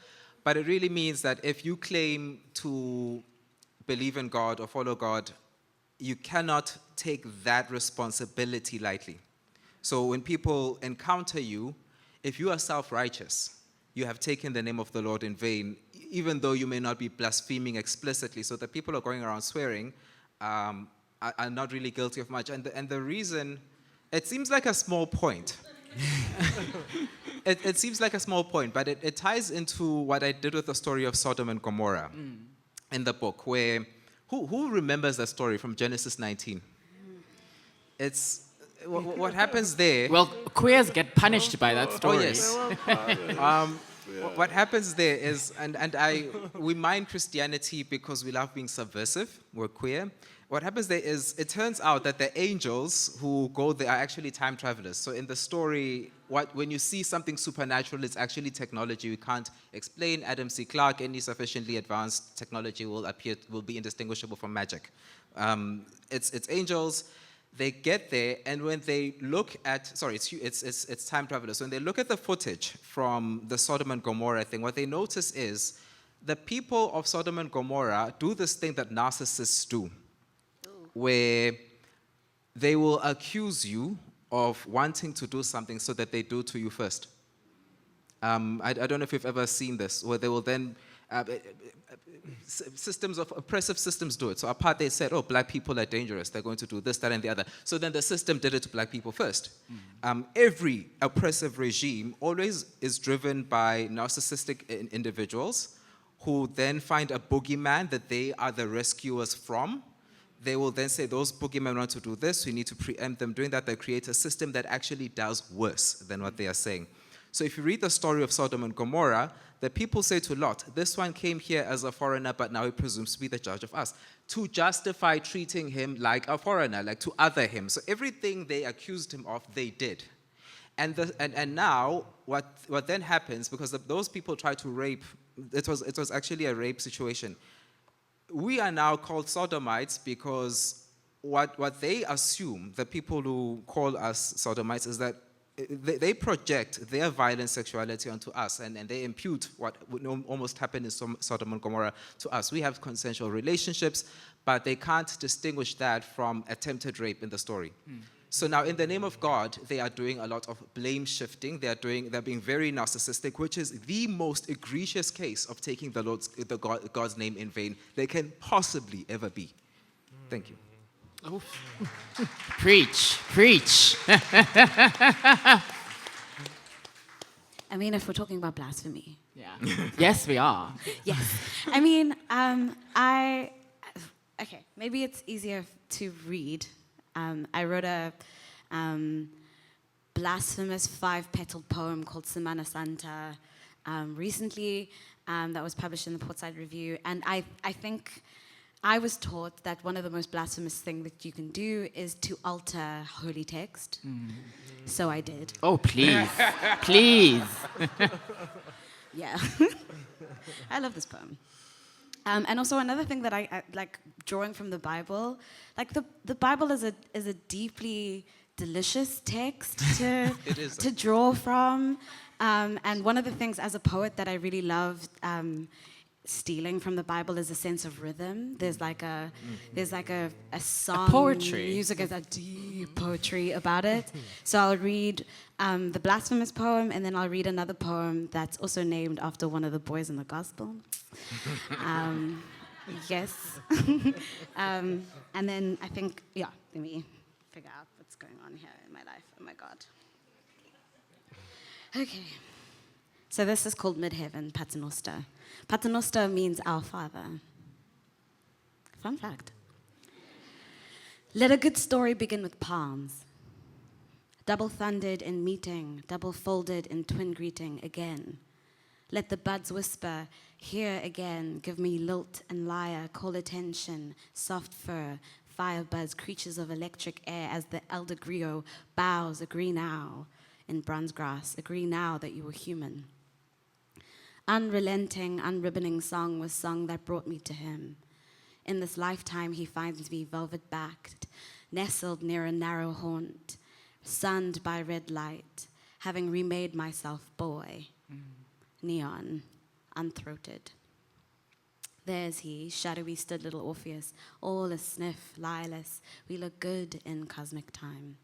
But it really means that if you claim to believe in God or follow God, you cannot take that responsibility lightly. So when people encounter you, if you are self-righteous, you have taken the name of the Lord in vain, even though you may not be blaspheming explicitly. So the people who are going around swearing are not really guilty of much. And the reason, it seems like a small point. It seems like a small point, but it ties into what I did with the story of Sodom and Gomorrah in the book, where, who remembers that story from Genesis 19? It's, what happens there... Well, queers get punished by that story. Oh, yes. What happens there is, we mind Christianity because we love being subversive, we're queer. What happens there is, it turns out that the angels who go there are actually time travelers. So in the story, when you see something supernatural, it's actually technology we can't explain. Adam C. Clarke, any sufficiently advanced technology will be indistinguishable from magic. It's angels. They get there, and when they look at, it's time travelers. When they look at the footage from the Sodom and Gomorrah thing, what they notice is the people of Sodom and Gomorrah do this thing that narcissists do, where they will accuse you of wanting to do something so that they do to you first. I don't know if you've ever seen this, where they will then, oppressive systems do it. So apartheid said, oh, black people are dangerous. They're going to do this, that, and the other. So then the system did it to black people first. Every oppressive regime always is driven by narcissistic individuals who then find a boogeyman that they are the rescuers from. They will then say, those boogeymen want to do this, we need to preempt them doing that. They create a system that actually does worse than what they are saying. So if you read the story of Sodom and Gomorrah, the people say to Lot, this one came here as a foreigner, but now he presumes to be the judge of us, to justify treating him like a foreigner, like to other him. So everything they accused him of, they did. And now, what then happens, because those people tried to rape, it was actually a rape situation. We are now called sodomites because what they assume, the people who call us sodomites, is that they project their violent sexuality onto us, and they impute what would almost happen in Sodom and Gomorrah to us. We have consensual relationships, but they can't distinguish that from attempted rape in the story. So now, in the name of God, they are doing a lot of blame shifting. They're being very narcissistic, which is the most egregious case of taking God's name in vain they can possibly ever be. Thank you. Oof. Preach. I mean, if we're talking about blasphemy. Yeah. Yes, we are. Yes. I mean, okay, maybe it's easier to read. I wrote a blasphemous 5-petaled poem called Semana Santa recently that was published in the Portside Review. And I think I was taught that one of the most blasphemous things that you can do is to alter holy text. So I did. Oh, please. Please. Yeah. I love this poem. And also another thing that I like drawing from the Bible, like the Bible is a deeply delicious text to draw from. And one of the things as a poet that I really love stealing from the Bible is a sense of rhythm. There's like a song, poetry. Music is a deep poetry about it. So I'll read the blasphemous poem, and then I'll read another poem that's also named after one of the boys in the gospel. Yes. And then I think, let me figure out what's going on here in my life. Oh my God. Okay. So this is called Midheaven, Paternoster. Paternoster means our Father. Fun fact. Let a good story begin with palms. Double thundered in meeting, double folded in twin greeting again. Let the buds whisper, here again, give me lilt and lyre, call attention, soft fur, fire buds, creatures of electric air, as the elder griot bows, agree now, in bronze grass, agree now that you were human. Unrelenting, unribboning song was song that brought me to him. In this lifetime he finds me velvet-backed, nestled near a narrow haunt, sunned by red light, having remade myself boy. Neon, unthroated. There's he, shadowy stood little Orpheus, all a sniff, lileless. We look good in cosmic time.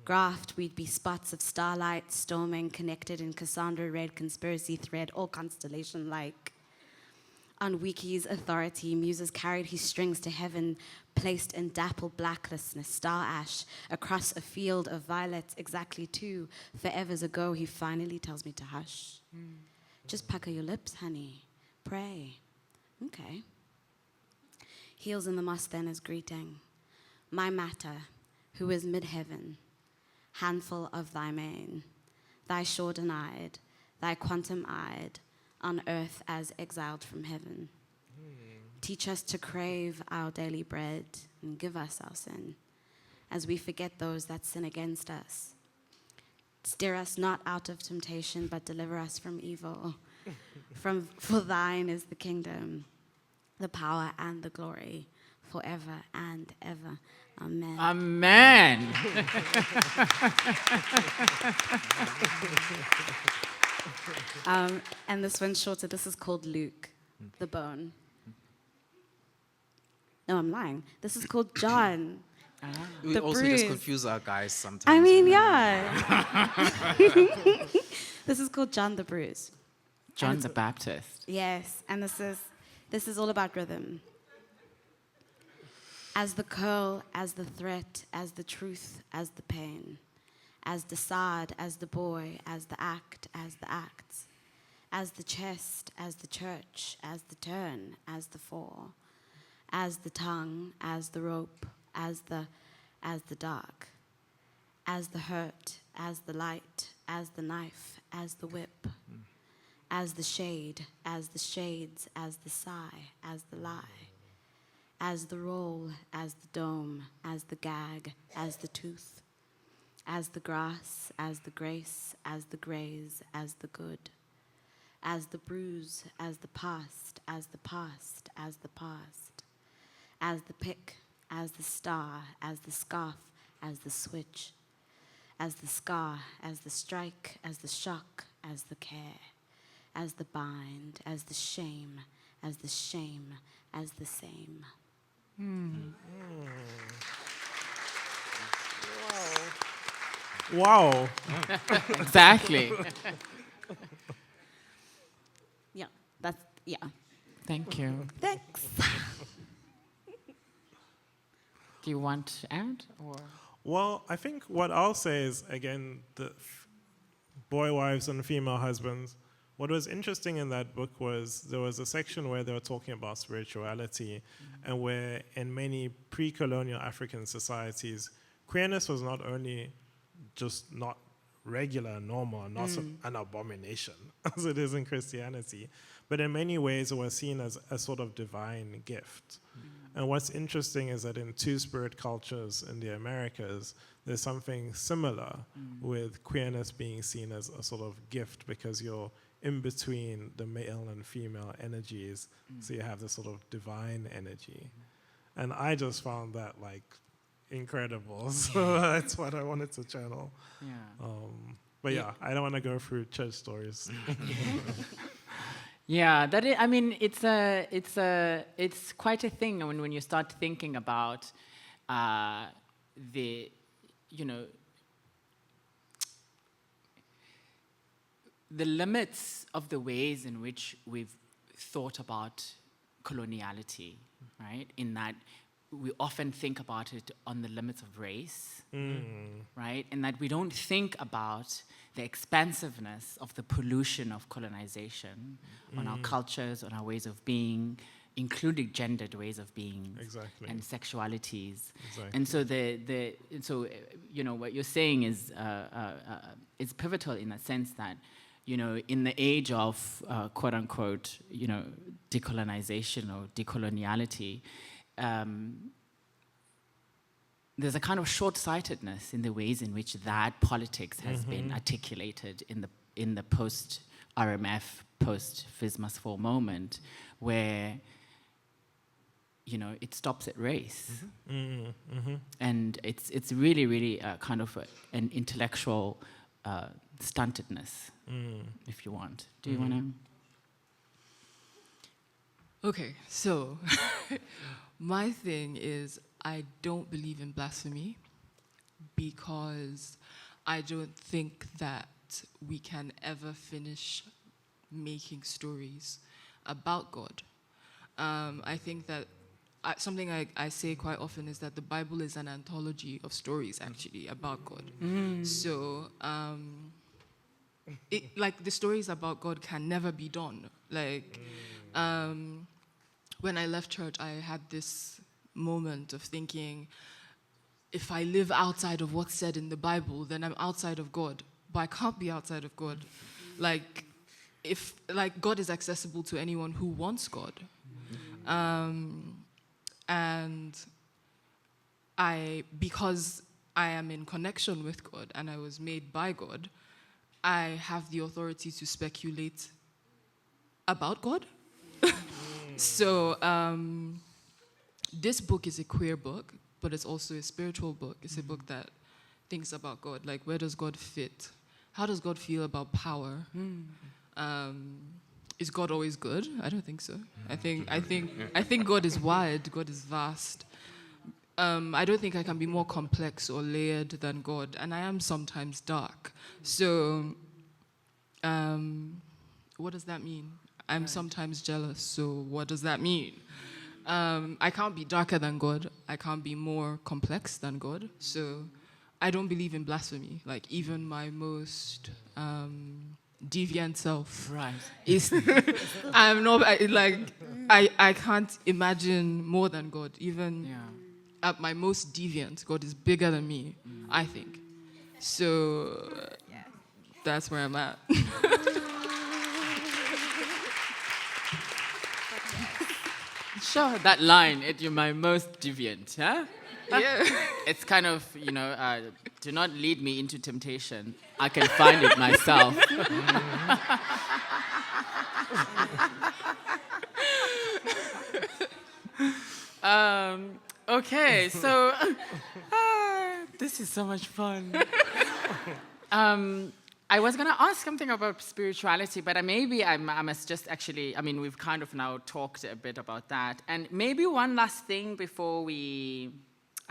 Graft, we'd be spots of starlight, storming, connected in Cassandra red conspiracy thread, all constellation-like. On Wiki's authority, muses carried his strings to heaven, placed in dapple blacklessness, star ash, across a field of violets, exactly 2 forevers ago, he finally tells me to hush. Just pucker your lips, honey. Pray. Okay. Heels in the moss then as greeting. My matter, who is mid-heaven, handful of thy mane, thy shore denied, thy quantum-eyed, on earth as exiled from heaven. Teach us to crave our daily bread and give us our sin, as we forget those that sin against us. Steer us not out of temptation, but deliver us from evil. For thine is the kingdom, the power and the glory, forever and ever. Amen. Amen. And this one's shorter. This is called Luke, the bone. No, I'm lying. This is called John. We The also bruise. just confuse our guys sometimes. I mean, yeah. This is called John the Bruise. John the Baptist. Yes, and this is all about rhythm. As the curl, as the threat, as the truth, as the pain, as the sad, as the boy, as the act, as the acts, as the chest, as the church, as the turn, as the fall, as the tongue, as the rope, as the dark, as the hurt, as the light, as the knife, as the whip, as the shade, as the shades, as the sigh, as the lie, as the roll, as the dome, as the gag, as the tooth, as the grass, as the grace, as the graze, as the good, as the bruise, as the past, as the past, as the past, as the pick, as the star, as the scarf, as the switch, as the scar, as the strike, as the shock, as the care, as the bind, as the shame, as the shame, as the same. Wow. Exactly. Yeah. Thank you. Thanks. Do you want to add? Or? Well, I think what I'll say is, again, the boy wives and female husbands. What was interesting in that book was there was a section where they were talking about spirituality, and where in many pre-colonial African societies, queerness was not only just not regular and normal and not an abomination as it is in Christianity, but in many ways it was seen as a sort of divine gift. And what's interesting is that in two-spirit cultures in the Americas, there's something similar with queerness being seen as a sort of gift, because you're in between the male and female energies, so you have this sort of divine energy. And I just found that incredible, so that's what I wanted to channel. Yeah. But yeah, I don't want to go through church stories. Yeah, that is, I mean, it's quite a thing when you start thinking about the limits of the ways in which we've thought about coloniality, right? In that we often think about it on the limits of race, right? And that we don't think about the expansiveness of the pollution of colonization on our cultures, on our ways of being, including gendered ways of being, Exactly. and sexualities. Exactly. And so what you're saying is pivotal in the sense that, in the age of quote unquote, decolonization or decoloniality, there's a kind of short-sightedness in the ways in which that politics has been articulated in the post-RMF, post-FISMAS4 moment, where it stops at race, and it's really, really kind of an intellectual stuntedness, if you want. Do you want to? Okay, so my thing is I don't believe in blasphemy because I don't think that we can ever finish making stories about God. I think that something I say quite often is that the Bible is an anthology of stories actually about God. So like the stories about God can never be done. Like when I left church, I had this moment of thinking, if I live outside of what's said in the Bible, then I'm outside of God. But I can't be outside of God. Like, if God is accessible to anyone who wants God. And because I am in connection with God and I was made by God, I have the authority to speculate about God. So this book is a queer book, but it's also a spiritual book. It's a book that thinks about God. Like, where does God fit? How does God feel about power? Is God always good? I don't think so. I think God is wide. God is vast. I don't think I can be more complex or layered than God, and I am sometimes dark. So, what does that mean? I'm sometimes jealous. So, what does that mean? I can't be darker than God. I can't be more complex than God. So, I don't believe in blasphemy. Like, even my most deviant self is. I'm not I can't imagine more than God. Even at my most deviant, God is bigger than me. I think. So that's where I'm at. Sure, that line, you're my most deviant, huh? Yeah. It's kind of, do not lead me into temptation. I can find it myself. Okay, so this is so much fun. I was going to ask something about spirituality, but maybe I must just actually, we've kind of now talked a bit about that. And maybe one last thing before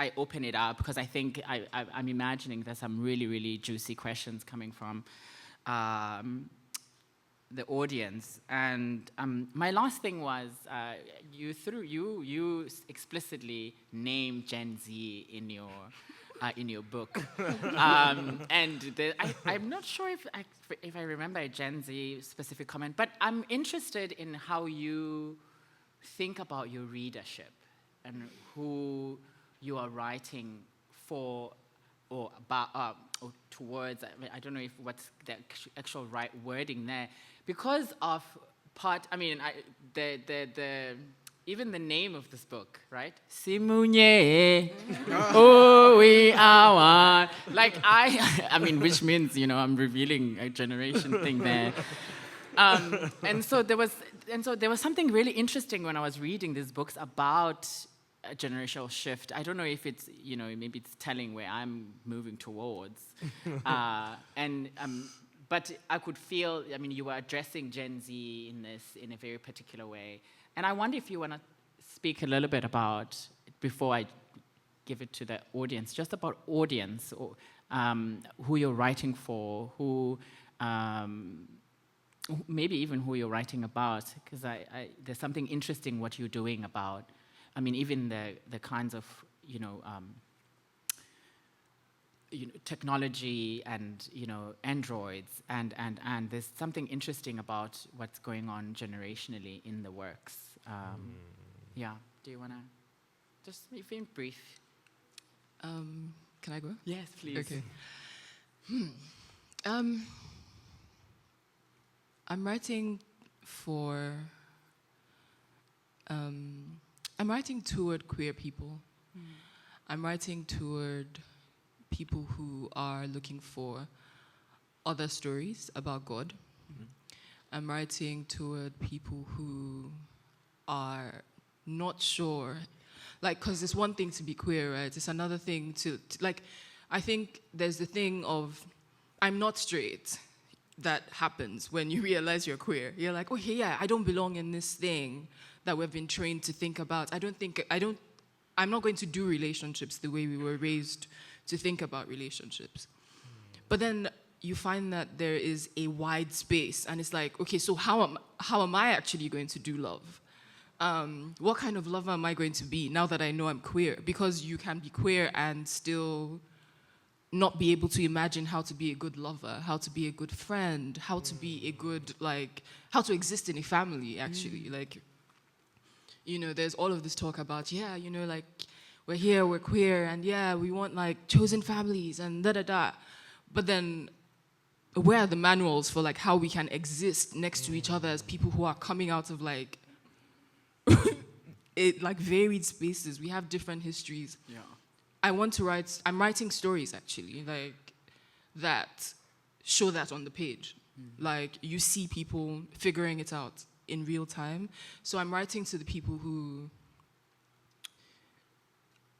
I open it up, because I think I'm imagining there's some really, really juicy questions coming from the audience. And my last thing was, you explicitly named Gen Z in your book. And I'm not sure if I remember a Gen Z specific comment, but I'm interested in how you think about your readership and who you are writing for or about or towards. I don't know what's the actual right wording there, because of even the name of this book, right? Simunye, oh we are one. Like which means I'm revealing a generation thing there. And so there was something really interesting when I was reading these books about a generational shift. I don't know if it's maybe it's telling where I'm moving towards, but I could feel. You were addressing Gen Z in this in a very particular way, and I wonder if you want to speak a little bit about, before I give it to the audience, just about audience or who you're writing for, who. Maybe even who you're writing about, because there's something interesting what you're doing about. Even the kinds of technology and androids and there's something interesting about what's going on generationally in the works. Yeah. Do you want to just in brief? Can I go? Yes, please. Okay. I'm writing toward queer people. I'm writing toward people who are looking for other stories about God. I'm writing toward people who are not sure. Because it's one thing to be queer, right? It's another thing to I think there's the thing of, I'm not straight. that happens when you realize you're queer. You're like, okay, yeah, I don't belong in this thing that we've been trained to think about. I'm not going to do relationships the way we were raised to think about relationships. But then you find that there is a wide space, and it's like, okay, so how am I actually going to do love? What kind of lover am I going to be now that I know I'm queer? Because you can be queer and still not be able to imagine how to be a good lover, how to be a good friend, how to be a good, how to exist in a family, actually. There's all of this talk about, we're here, we're queer, and we want, chosen families, and da-da-da. But then, where are the manuals for, how we can exist next to each other as people who are coming out of, varied spaces? We have different histories. Yeah. I'm writing stories, actually, that show that on the page. You see people figuring it out in real time. So I'm writing to the people who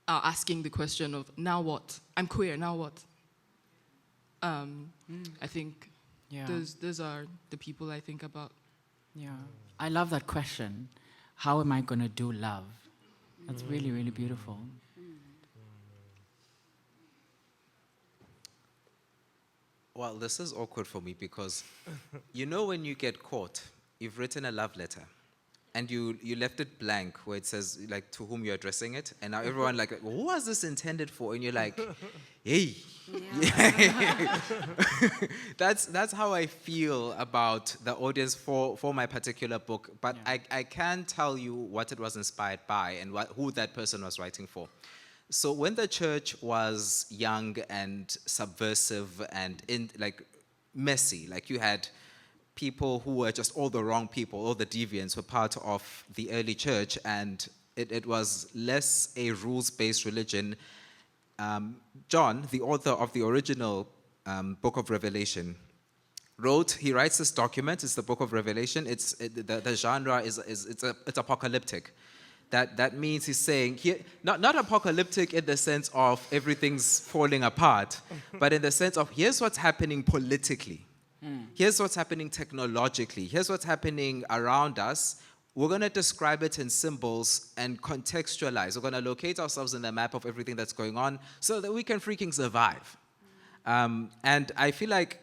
are asking the question of, now what? I'm queer, now what? I think those are the people I think about. Yeah. I love that question. How am I going to do love? That's really, really beautiful. Well, this is awkward for me because when you get caught, you've written a love letter and you left it blank where it says to whom you're addressing it, and now everyone who was this intended for? And you're like, hey. Yeah. That's how I feel about the audience for my particular book, but I can tell you what it was inspired by and who that person was writing for. So when the church was young and subversive and messy, you had people who were just all the wrong people, all the deviants were part of the early church, and it was less a rules-based religion. John, the author of the original book of Revelation, he writes this document. It's the book of Revelation. The genre is apocalyptic. That means he's saying, not apocalyptic in the sense of everything's falling apart, but in the sense of here's what's happening politically. Here's what's happening technologically. Here's what's happening around us. We're going to describe it in symbols and contextualize. We're going to locate ourselves in the map of everything that's going on so that we can freaking survive. And I feel like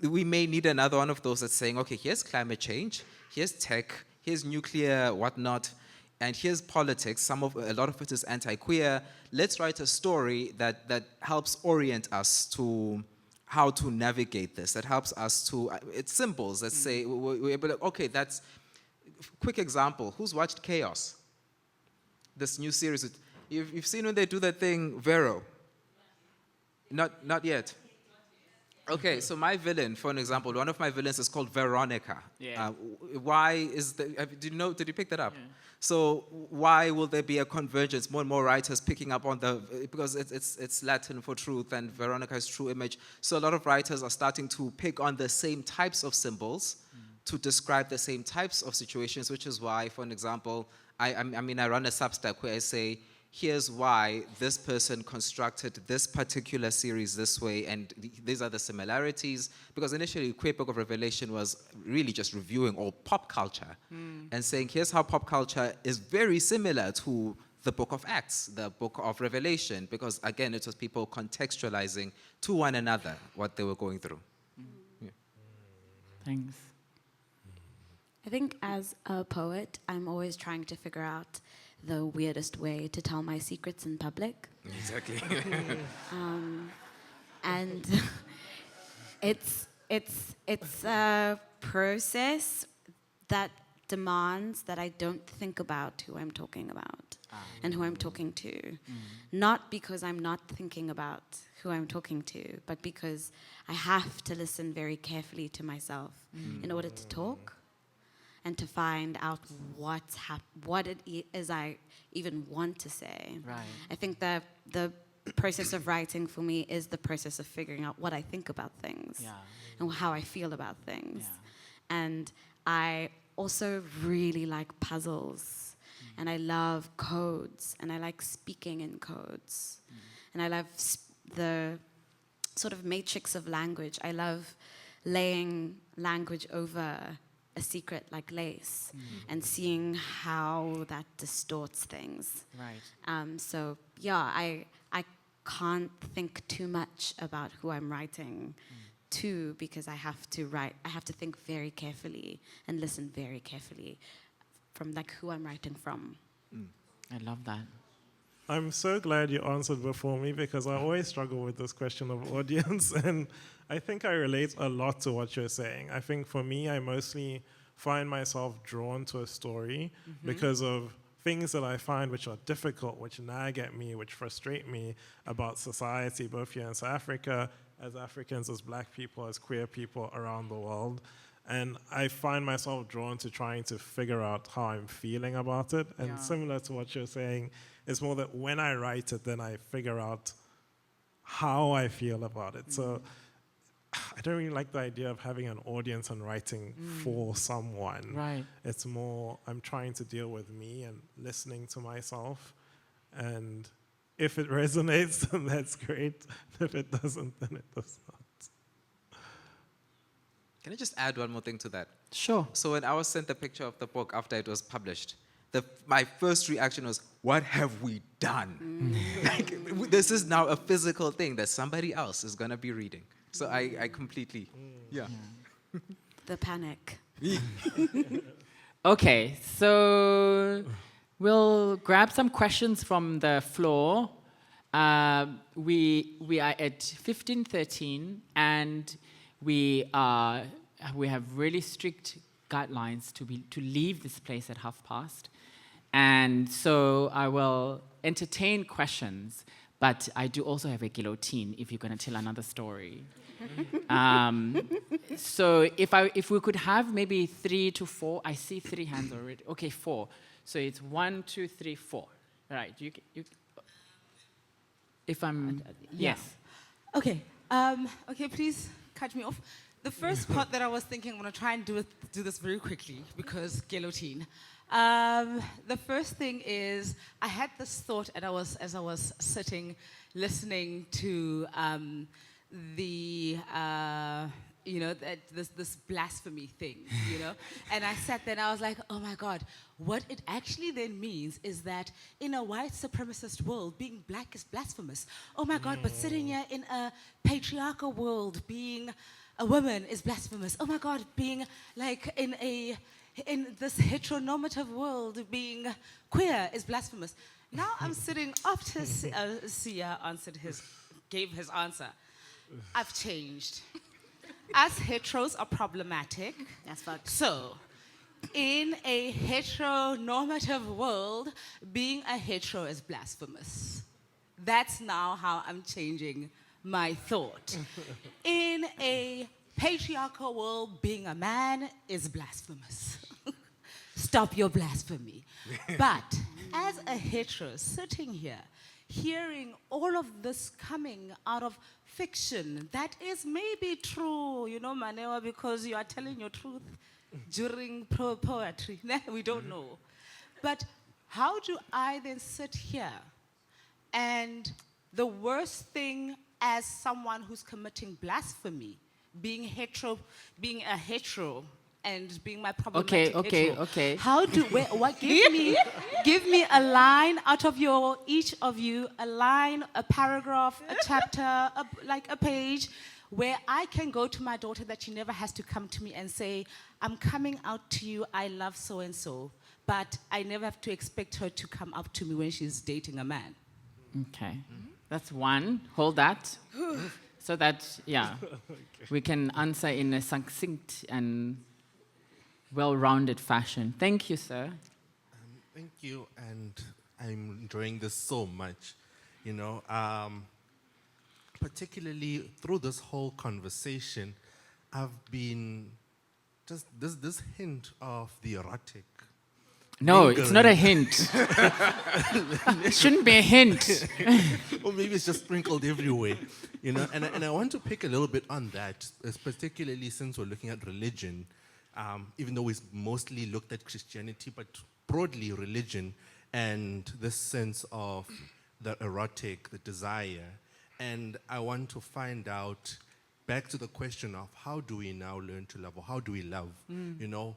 we may need another one of those that's saying, okay, here's climate change, here's tech, here's nuclear, whatnot, and here's politics. A lot of it is anti-queer. Let's write a story that helps orient us to how to navigate this, that helps us to, it's symbols that say, we're able to, okay, that's, quick example, who's watched Chaos? This new series, you've seen when they do that thing, Vero? Not yet. Okay, so my villain, for an example, one of my villains is called Veronica. Yeah. Did you pick that up? Yeah. So why will there be a convergence? More and more writers picking up on because it's Latin for truth and Veronica's true image. So a lot of writers are starting to pick on the same types of symbols to describe the same types of situations, which is why, for an example, I run a Substack where I say, here's why this person constructed this particular series this way, and these are the similarities. Because initially, Queer Book of Revelation was really just reviewing all pop culture and saying, here's how pop culture is very similar to the Book of Acts, the Book of Revelation, because again, it was people contextualizing to one another what they were going through. Yeah. Thanks. I think as a poet, I'm always trying to figure out the weirdest way to tell my secrets in public. Exactly. And it's a process that demands that I don't think about who I'm talking about and who I'm talking to. Not because I'm not thinking about who I'm talking to, but because I have to listen very carefully to myself in order to talk and to find out what it is I even want to say. Right. I think that the process of writing for me is the process of figuring out what I think about things and how I feel about things. Yeah. And I also really like puzzles, and I love codes, and I like speaking in codes, and I love the sort of matrix of language. I love laying language over a secret like lace and seeing how that distorts things. Right. So yeah, I can't think too much about who I'm writing to, because I have to think very carefully and listen very carefully from like who I'm writing from. I love that. I'm so glad you answered before me, because I always struggle with this question of audience, and I think I relate a lot to what you're saying. I think for me, I mostly find myself drawn to a story because of things that I find which are difficult, which nag at me, which frustrate me about society, both here in South Africa, as Africans, as Black people, as queer people around the world. And I find myself drawn to trying to figure out how I'm feeling about it. And Yeah. similar to what you're saying, it's more that when I write it, then I figure out how I feel about it. So I don't really like the idea of having an audience and writing for someone. Right. It's more, I'm trying to deal with me and listening to myself. And if it resonates, then that's great. If it doesn't, then it does not. Can I just add one more thing to that? Sure. So when I was sent the picture of the book after it was published, my first reaction was, what have we done? Like, this is now a physical thing that somebody else is going to be reading. So I completely, yeah. The panic. Okay, so we'll grab some questions from the floor. We are at 15:13, and we have really strict guidelines to leave this place at past. And so I will entertain questions, but I do also have a guillotine if you're going to tell another story. So if we could have maybe 3 to 4, I see 3 hands already. Okay, 4. So it's 1, 2, 3, 4. Right. You if I'm yes. Okay. Okay, please cut me off. The first part that I was thinking, I'm going to try and do this very quickly because guillotine. The first thing is, I had this thought as I was sitting, listening to this blasphemy thing, and I sat there and I was like, oh my God, what it actually then means is that in a white supremacist world, being Black is blasphemous. Oh my God, but sitting here in a patriarchal world, being a woman is blasphemous. Oh my God, being like in this heteronormative world, being queer is blasphemous. Now I'm sitting after Sia gave his answer. I've changed. Us heteros are problematic. That's fucked. So, in a heteronormative world, being a hetero is blasphemous. That's now how I'm changing my thought. In a patriarchal world, being a man is blasphemous. Stop your blasphemy. But as a hetero sitting here, hearing all of this coming out of fiction that is maybe true, Maneo, because you are telling your truth during poetry. We don't know. But how do I then sit here and the worst thing as someone who's committing blasphemy, being a hetero, and being my problematic hetero. Okay. How do what give me a line out of each of you, a line, a paragraph, a chapter, like a page, where I can go to my daughter that she never has to come to me and say, I'm coming out to you, I love so and so, but I never have to expect her to come up to me when she's dating a man. Okay. That's one. Hold that. So that, we can answer in a succinct and well-rounded fashion. Thank you, sir. Thank you, and I'm enjoying this so much. Particularly through this whole conversation, I've been just this hint of the erotic. No, it's not a hint. It shouldn't be a hint. Or maybe it's just sprinkled everywhere, And I want to pick a little bit on that, particularly since we're looking at religion, even though we've mostly looked at Christianity, but broadly religion and this sense of the erotic, the desire. And I want to find out back to the question of how do we now learn to love, or how do we love? You know,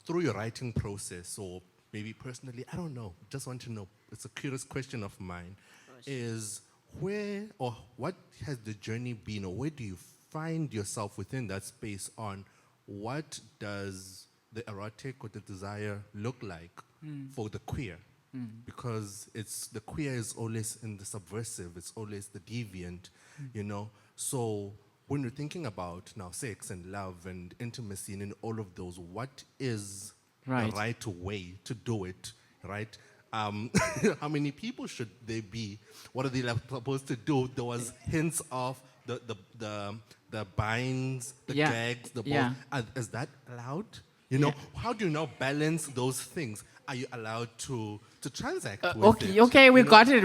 through your writing process, or maybe personally, I don't know. Just want to know. It's a curious question of mine. Is where or what has the journey been, or where do you find yourself within that space on what does the erotic or the desire look like for the queer? Because it's the queer is always in the subversive, it's always the deviant, you know. So when you're thinking about now sex and love and intimacy and in all of those, what is the right way to do it, right? How many people should they be? What are they supposed to do? There was hints of the binds, the gags, the balls. Is that allowed? You know, how do you now balance those things? Are you allowed to transact with it? Okay, we got it.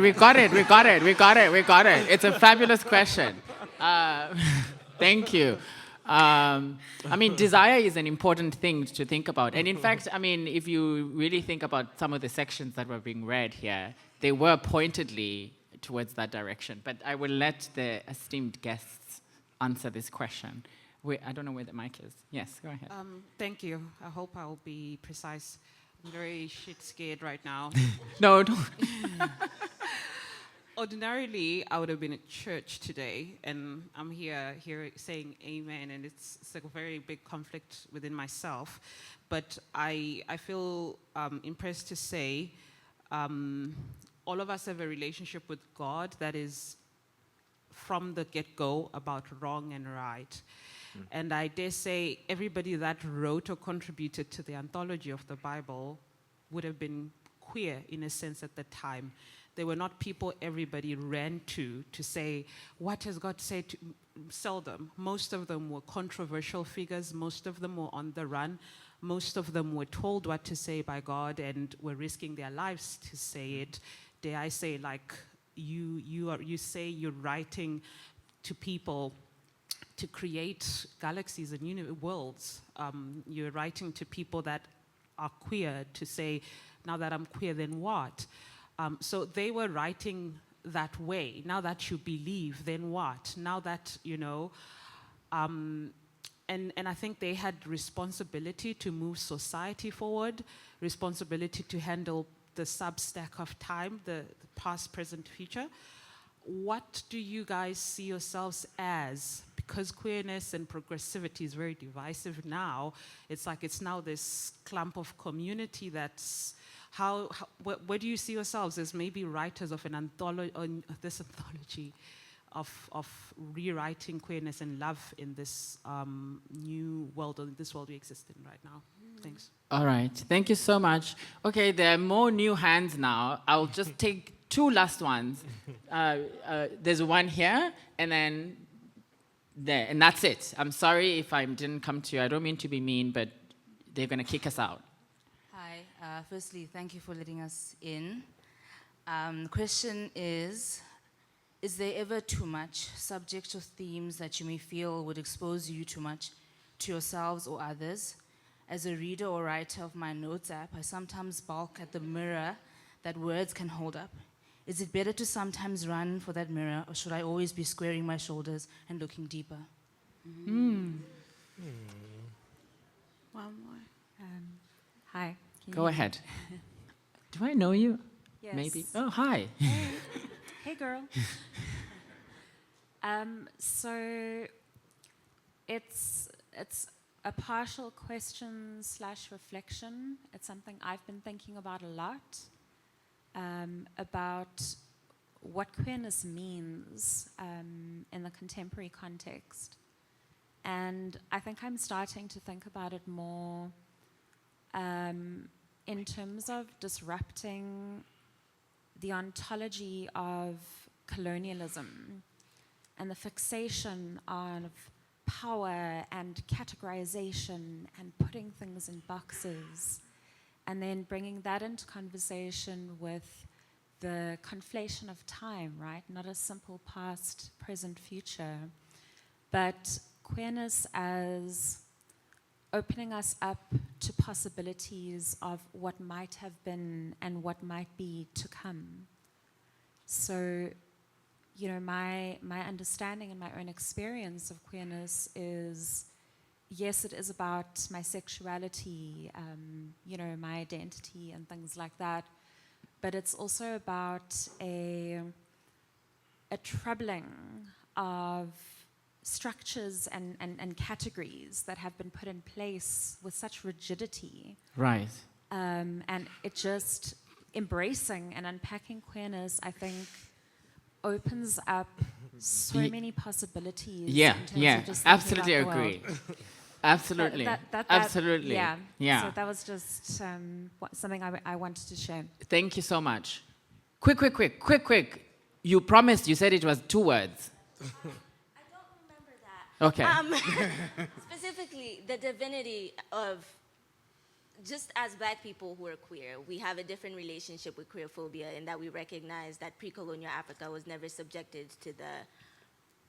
It's a fabulous question. Thank you. I mean, desire is an important thing to think about. And in fact, I mean, if you really think about some of the sections that were being read here, they were pointedly towards that direction. But I will let the esteemed guests answer this question. I don't know where the mic is. Yes, go ahead. Thank you. I hope I'll be precise. I'm very shit scared right now. No, don't. Ordinarily, I would have been at church today, and I'm here saying amen, and it's a very big conflict within myself. But I feel impressed to say all of us have a relationship with God that is from the get-go about wrong and right. And I dare say everybody that wrote or contributed to the anthology of the Bible would have been queer in a sense at the time. They were not people everybody ran to say, what has God said to? Seldom. Most of them were controversial figures. Most of them were on the run. Most of them were told what to say by God and were risking their lives to say it. Dare I say, like, you say you're writing to people to create galaxies and worlds. You're writing to people that are queer to say, now that I'm queer, then what? So they were writing that way. Now that you believe, then what? Now that, you know, and I think they had responsibility to move society forward, responsibility to handle the substack of time, the past, present, future. What do you guys see yourselves as? Because queerness and progressivity is very divisive now, it's like it's now this clump of community that's, where do you see yourselves as maybe writers of an anthology, this anthology of rewriting queerness and love in this new world, or this world we exist in right now? Thanks. All right, thank you so much. Okay, there are more new hands now. I'll just take two last ones. There's one here, and then there, and that's it. I'm sorry if I didn't come to you. I don't mean to be mean, but they're going to kick us out. Hi. Firstly, thank you for letting us in. The question is there ever too much subject or themes that you may feel would expose you too much to yourselves or others? As a reader or writer of my notes app, I sometimes balk at the mirror that words can hold up. Is it better to sometimes run for that mirror, or should I always be squaring my shoulders and looking deeper? One more. Hi. Go ahead. Do I know you? Yes. Maybe. Oh, hi. Hey, girl. So it's a partial question / reflection. It's something I've been thinking about a lot, about what queerness means in the contemporary context. And I think I'm starting to think about it more in terms of disrupting the ontology of colonialism and the fixation of power and categorization and putting things in boxes, and then bringing that into conversation with the conflation of time, right? Not a simple past, present, future, but queerness as opening us up to possibilities of what might have been and what might be to come. So you know, my understanding and my own experience of queerness is, yes, it is about my sexuality, you know, my identity and things like that, but it's also about a troubling of structures and categories that have been put in place with such rigidity. Right. And it just, embracing and unpacking queerness, I think, opens up so many possibilities. Yeah, in terms yeah, of just thinking absolutely about the agree. world. Absolutely. Absolutely. Yeah. Yeah. So that was just something I wanted to share. Thank you so much. Quick. You promised, you said it was 2 words. I don't remember that. Okay. Specifically, the divinity of, just as black people who are queer, we have a different relationship with queerphobia in that we recognize that pre-colonial Africa was never subjected to the,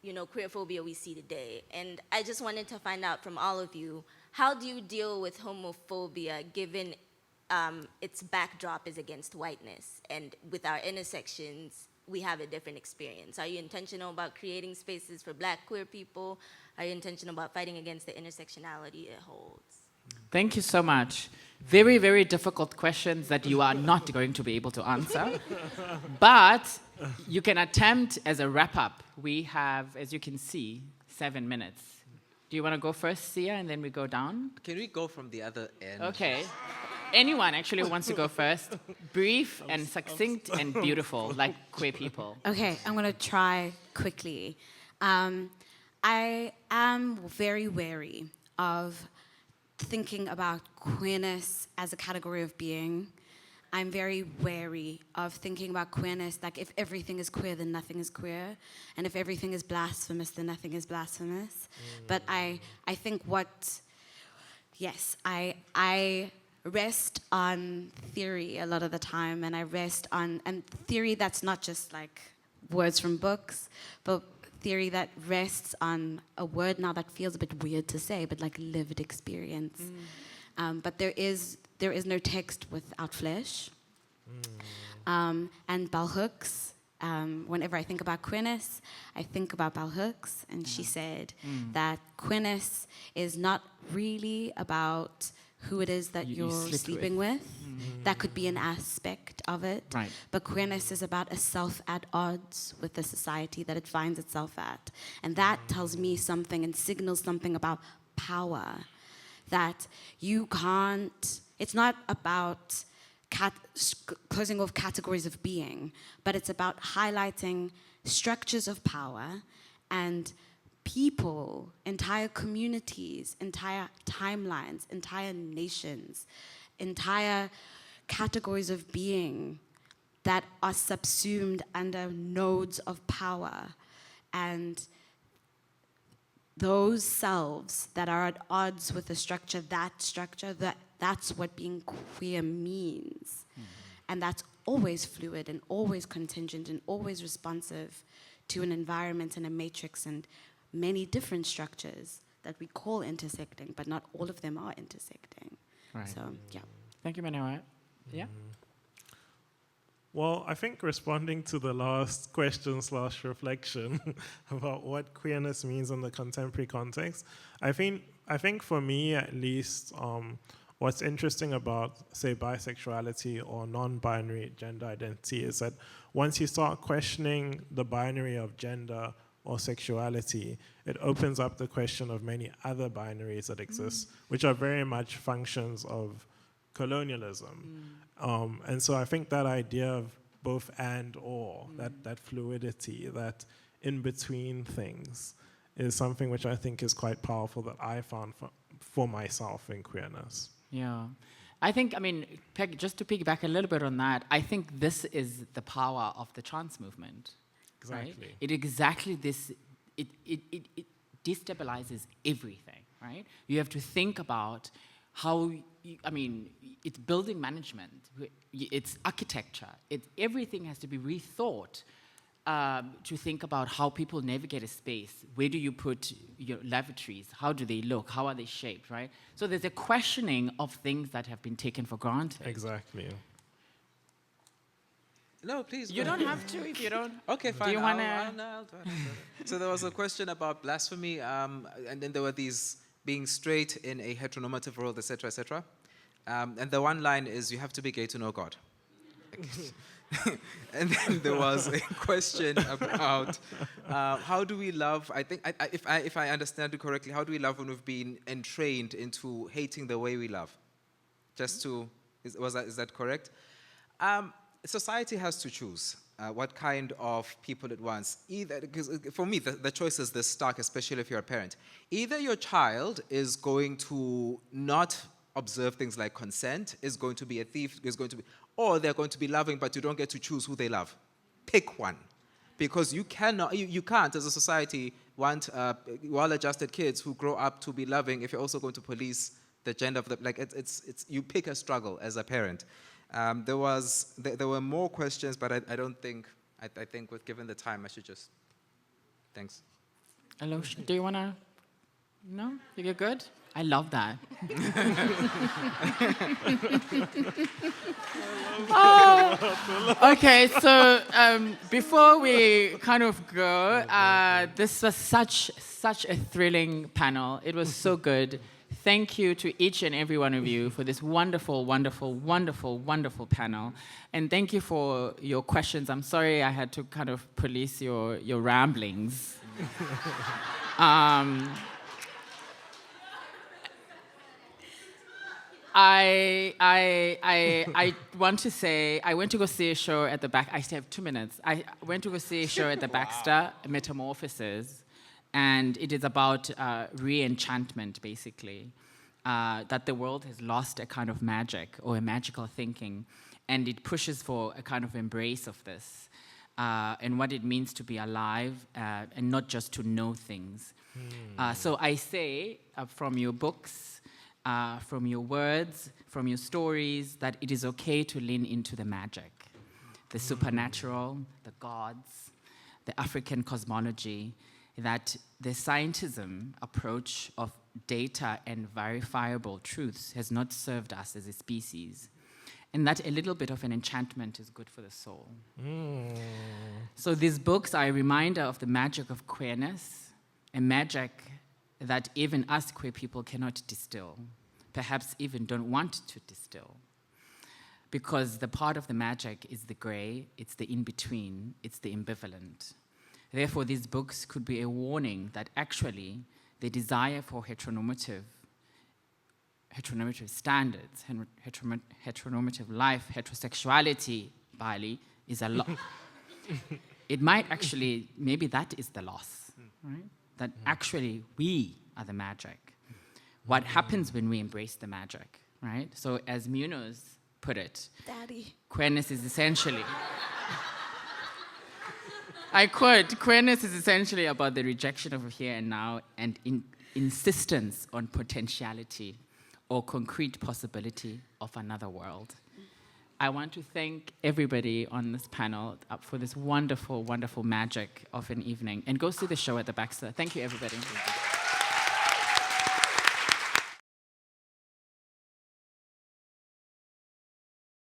you know, queerphobia we see today. And I just wanted to find out from all of you, how do you deal with homophobia given its backdrop is against whiteness? And with our intersections, we have a different experience. Are you intentional about creating spaces for black queer people? Are you intentional about fighting against the intersectionality it holds? Thank you so much. Very, very difficult questions that you are not going to be able to answer. But you can attempt as a wrap-up. We have, as you can see, 7 minutes. Do you want to go first, Sia, and then we go down? Can we go from the other end? Okay. Anyone actually who wants to go first. Brief and succinct and beautiful, like queer people. Okay, I'm going to try quickly. I am very wary of thinking about queerness as a category of being. I'm very wary of thinking about queerness like if everything is queer, then nothing is queer. And if everything is blasphemous, then nothing is blasphemous. But I think I rest on theory a lot of the time, and I rest on theory that's not just like words from books, but theory that rests on a word now that feels a bit weird to say, but like lived experience. But there is no text without flesh. And bell hooks. Whenever I think about queerness, I think about bell hooks, and she said that queerness is not really about who it is that you're sleeping with. That could be an aspect of it. Right. But queerness is about a self at odds with the society that it finds itself at. And that tells me something and signals something about power. That you can't, it's not about closing off categories of being, but it's about highlighting structures of power and people, entire communities, entire timelines, entire nations, entire categories of being that are subsumed under nodes of power. And those selves that are at odds with the structure, that's what being queer means. And that's always fluid and always contingent and always responsive to an environment and a matrix and many different structures that we call intersecting, but not all of them are intersecting. Right. So, yeah. Thank you, Maneo. Yeah? Well, I think responding to the last question/reflection about what queerness means in the contemporary context, I think for me at least, what's interesting about, say, bisexuality or non-binary gender identity is that once you start questioning the binary of gender or sexuality, it opens up the question of many other binaries that exist, which are very much functions of colonialism. And so I think that idea of both and or, that fluidity, that in-between things, is something which I think is quite powerful that I found for myself in queerness. Yeah. I think, just to piggyback a little bit on that, I think this is the power of the trans movement. Exactly. Right? It destabilizes everything, right? You have to think about how, it's building management, it's architecture, everything has to be rethought to think about how people navigate a space. Where do you put your lavatories? How do they look? How are they shaped, right? So there's a questioning of things that have been taken for granted. Exactly. No, please. You go don't ahead. have to if you don't. Okay, fine. you I'll- wanna- I'll- no, I'll do it. So there was a question about blasphemy, and then there were these being straight in a heteronormative world, etc., etc. And the one line is, you have to be gay to know God. And then there was a question about how do we love? I think, if I understand it correctly, how do we love when we've been entrained into hating the way we love? Just to, is that correct? Society has to choose what kind of people it wants. Either, because for me, the choice is this stark, especially if you're a parent. Either your child is going to not observe things like consent, is going to be a thief, is going to be, or they're going to be loving, but you don't get to choose who they love. Pick one. Because you cannot, you can't, as a society, want well-adjusted kids who grow up to be loving if you're also going to police the gender of the, like, it's you pick a struggle as a parent. There were more questions, but I don't think, I think given the time, I should just, thanks. Eloghosa, do you want to? No? You're good? I love that. Okay, so before we kind of go, this was such a thrilling panel. It was so good. Thank you to each and every one of you for this wonderful, wonderful, wonderful, wonderful panel. And thank you for your questions. I'm sorry I had to kind of police your ramblings. I want to say, I went to go see a show at the back. I still have 2 minutes. I went to go see a show at the Baxter, Metamorphosis, and it is about re-enchantment, basically, that the world has lost a kind of magic or a magical thinking, and it pushes for a kind of embrace of this and what it means to be alive and not just to know things. So I say from your books, from your words, from your stories, that it is okay to lean into the magic, the supernatural, the gods, the African cosmology, that the scientism approach of data and verifiable truths has not served us as a species, and that a little bit of an enchantment is good for the soul. So these books are a reminder of the magic of queerness, a magic that even us queer people cannot distill, perhaps even don't want to distill. Because the part of the magic is the gray, it's the in-between, it's the ambivalent. Therefore, these books could be a warning that actually the desire for heteronormative standards, heteronormative life, heterosexuality, Bali, is a lot. It might actually, maybe that is the loss, right? That actually we are the magic. What happens when we embrace the magic, right? So as Munoz put it, Daddy. queerness is essentially, I quote, queerness is essentially about the rejection of here and now and insistence on potentiality or concrete possibility of another world. I want to thank everybody on this panel for this wonderful, wonderful magic of an evening. And go see the show at the Baxter. Thank you, everybody.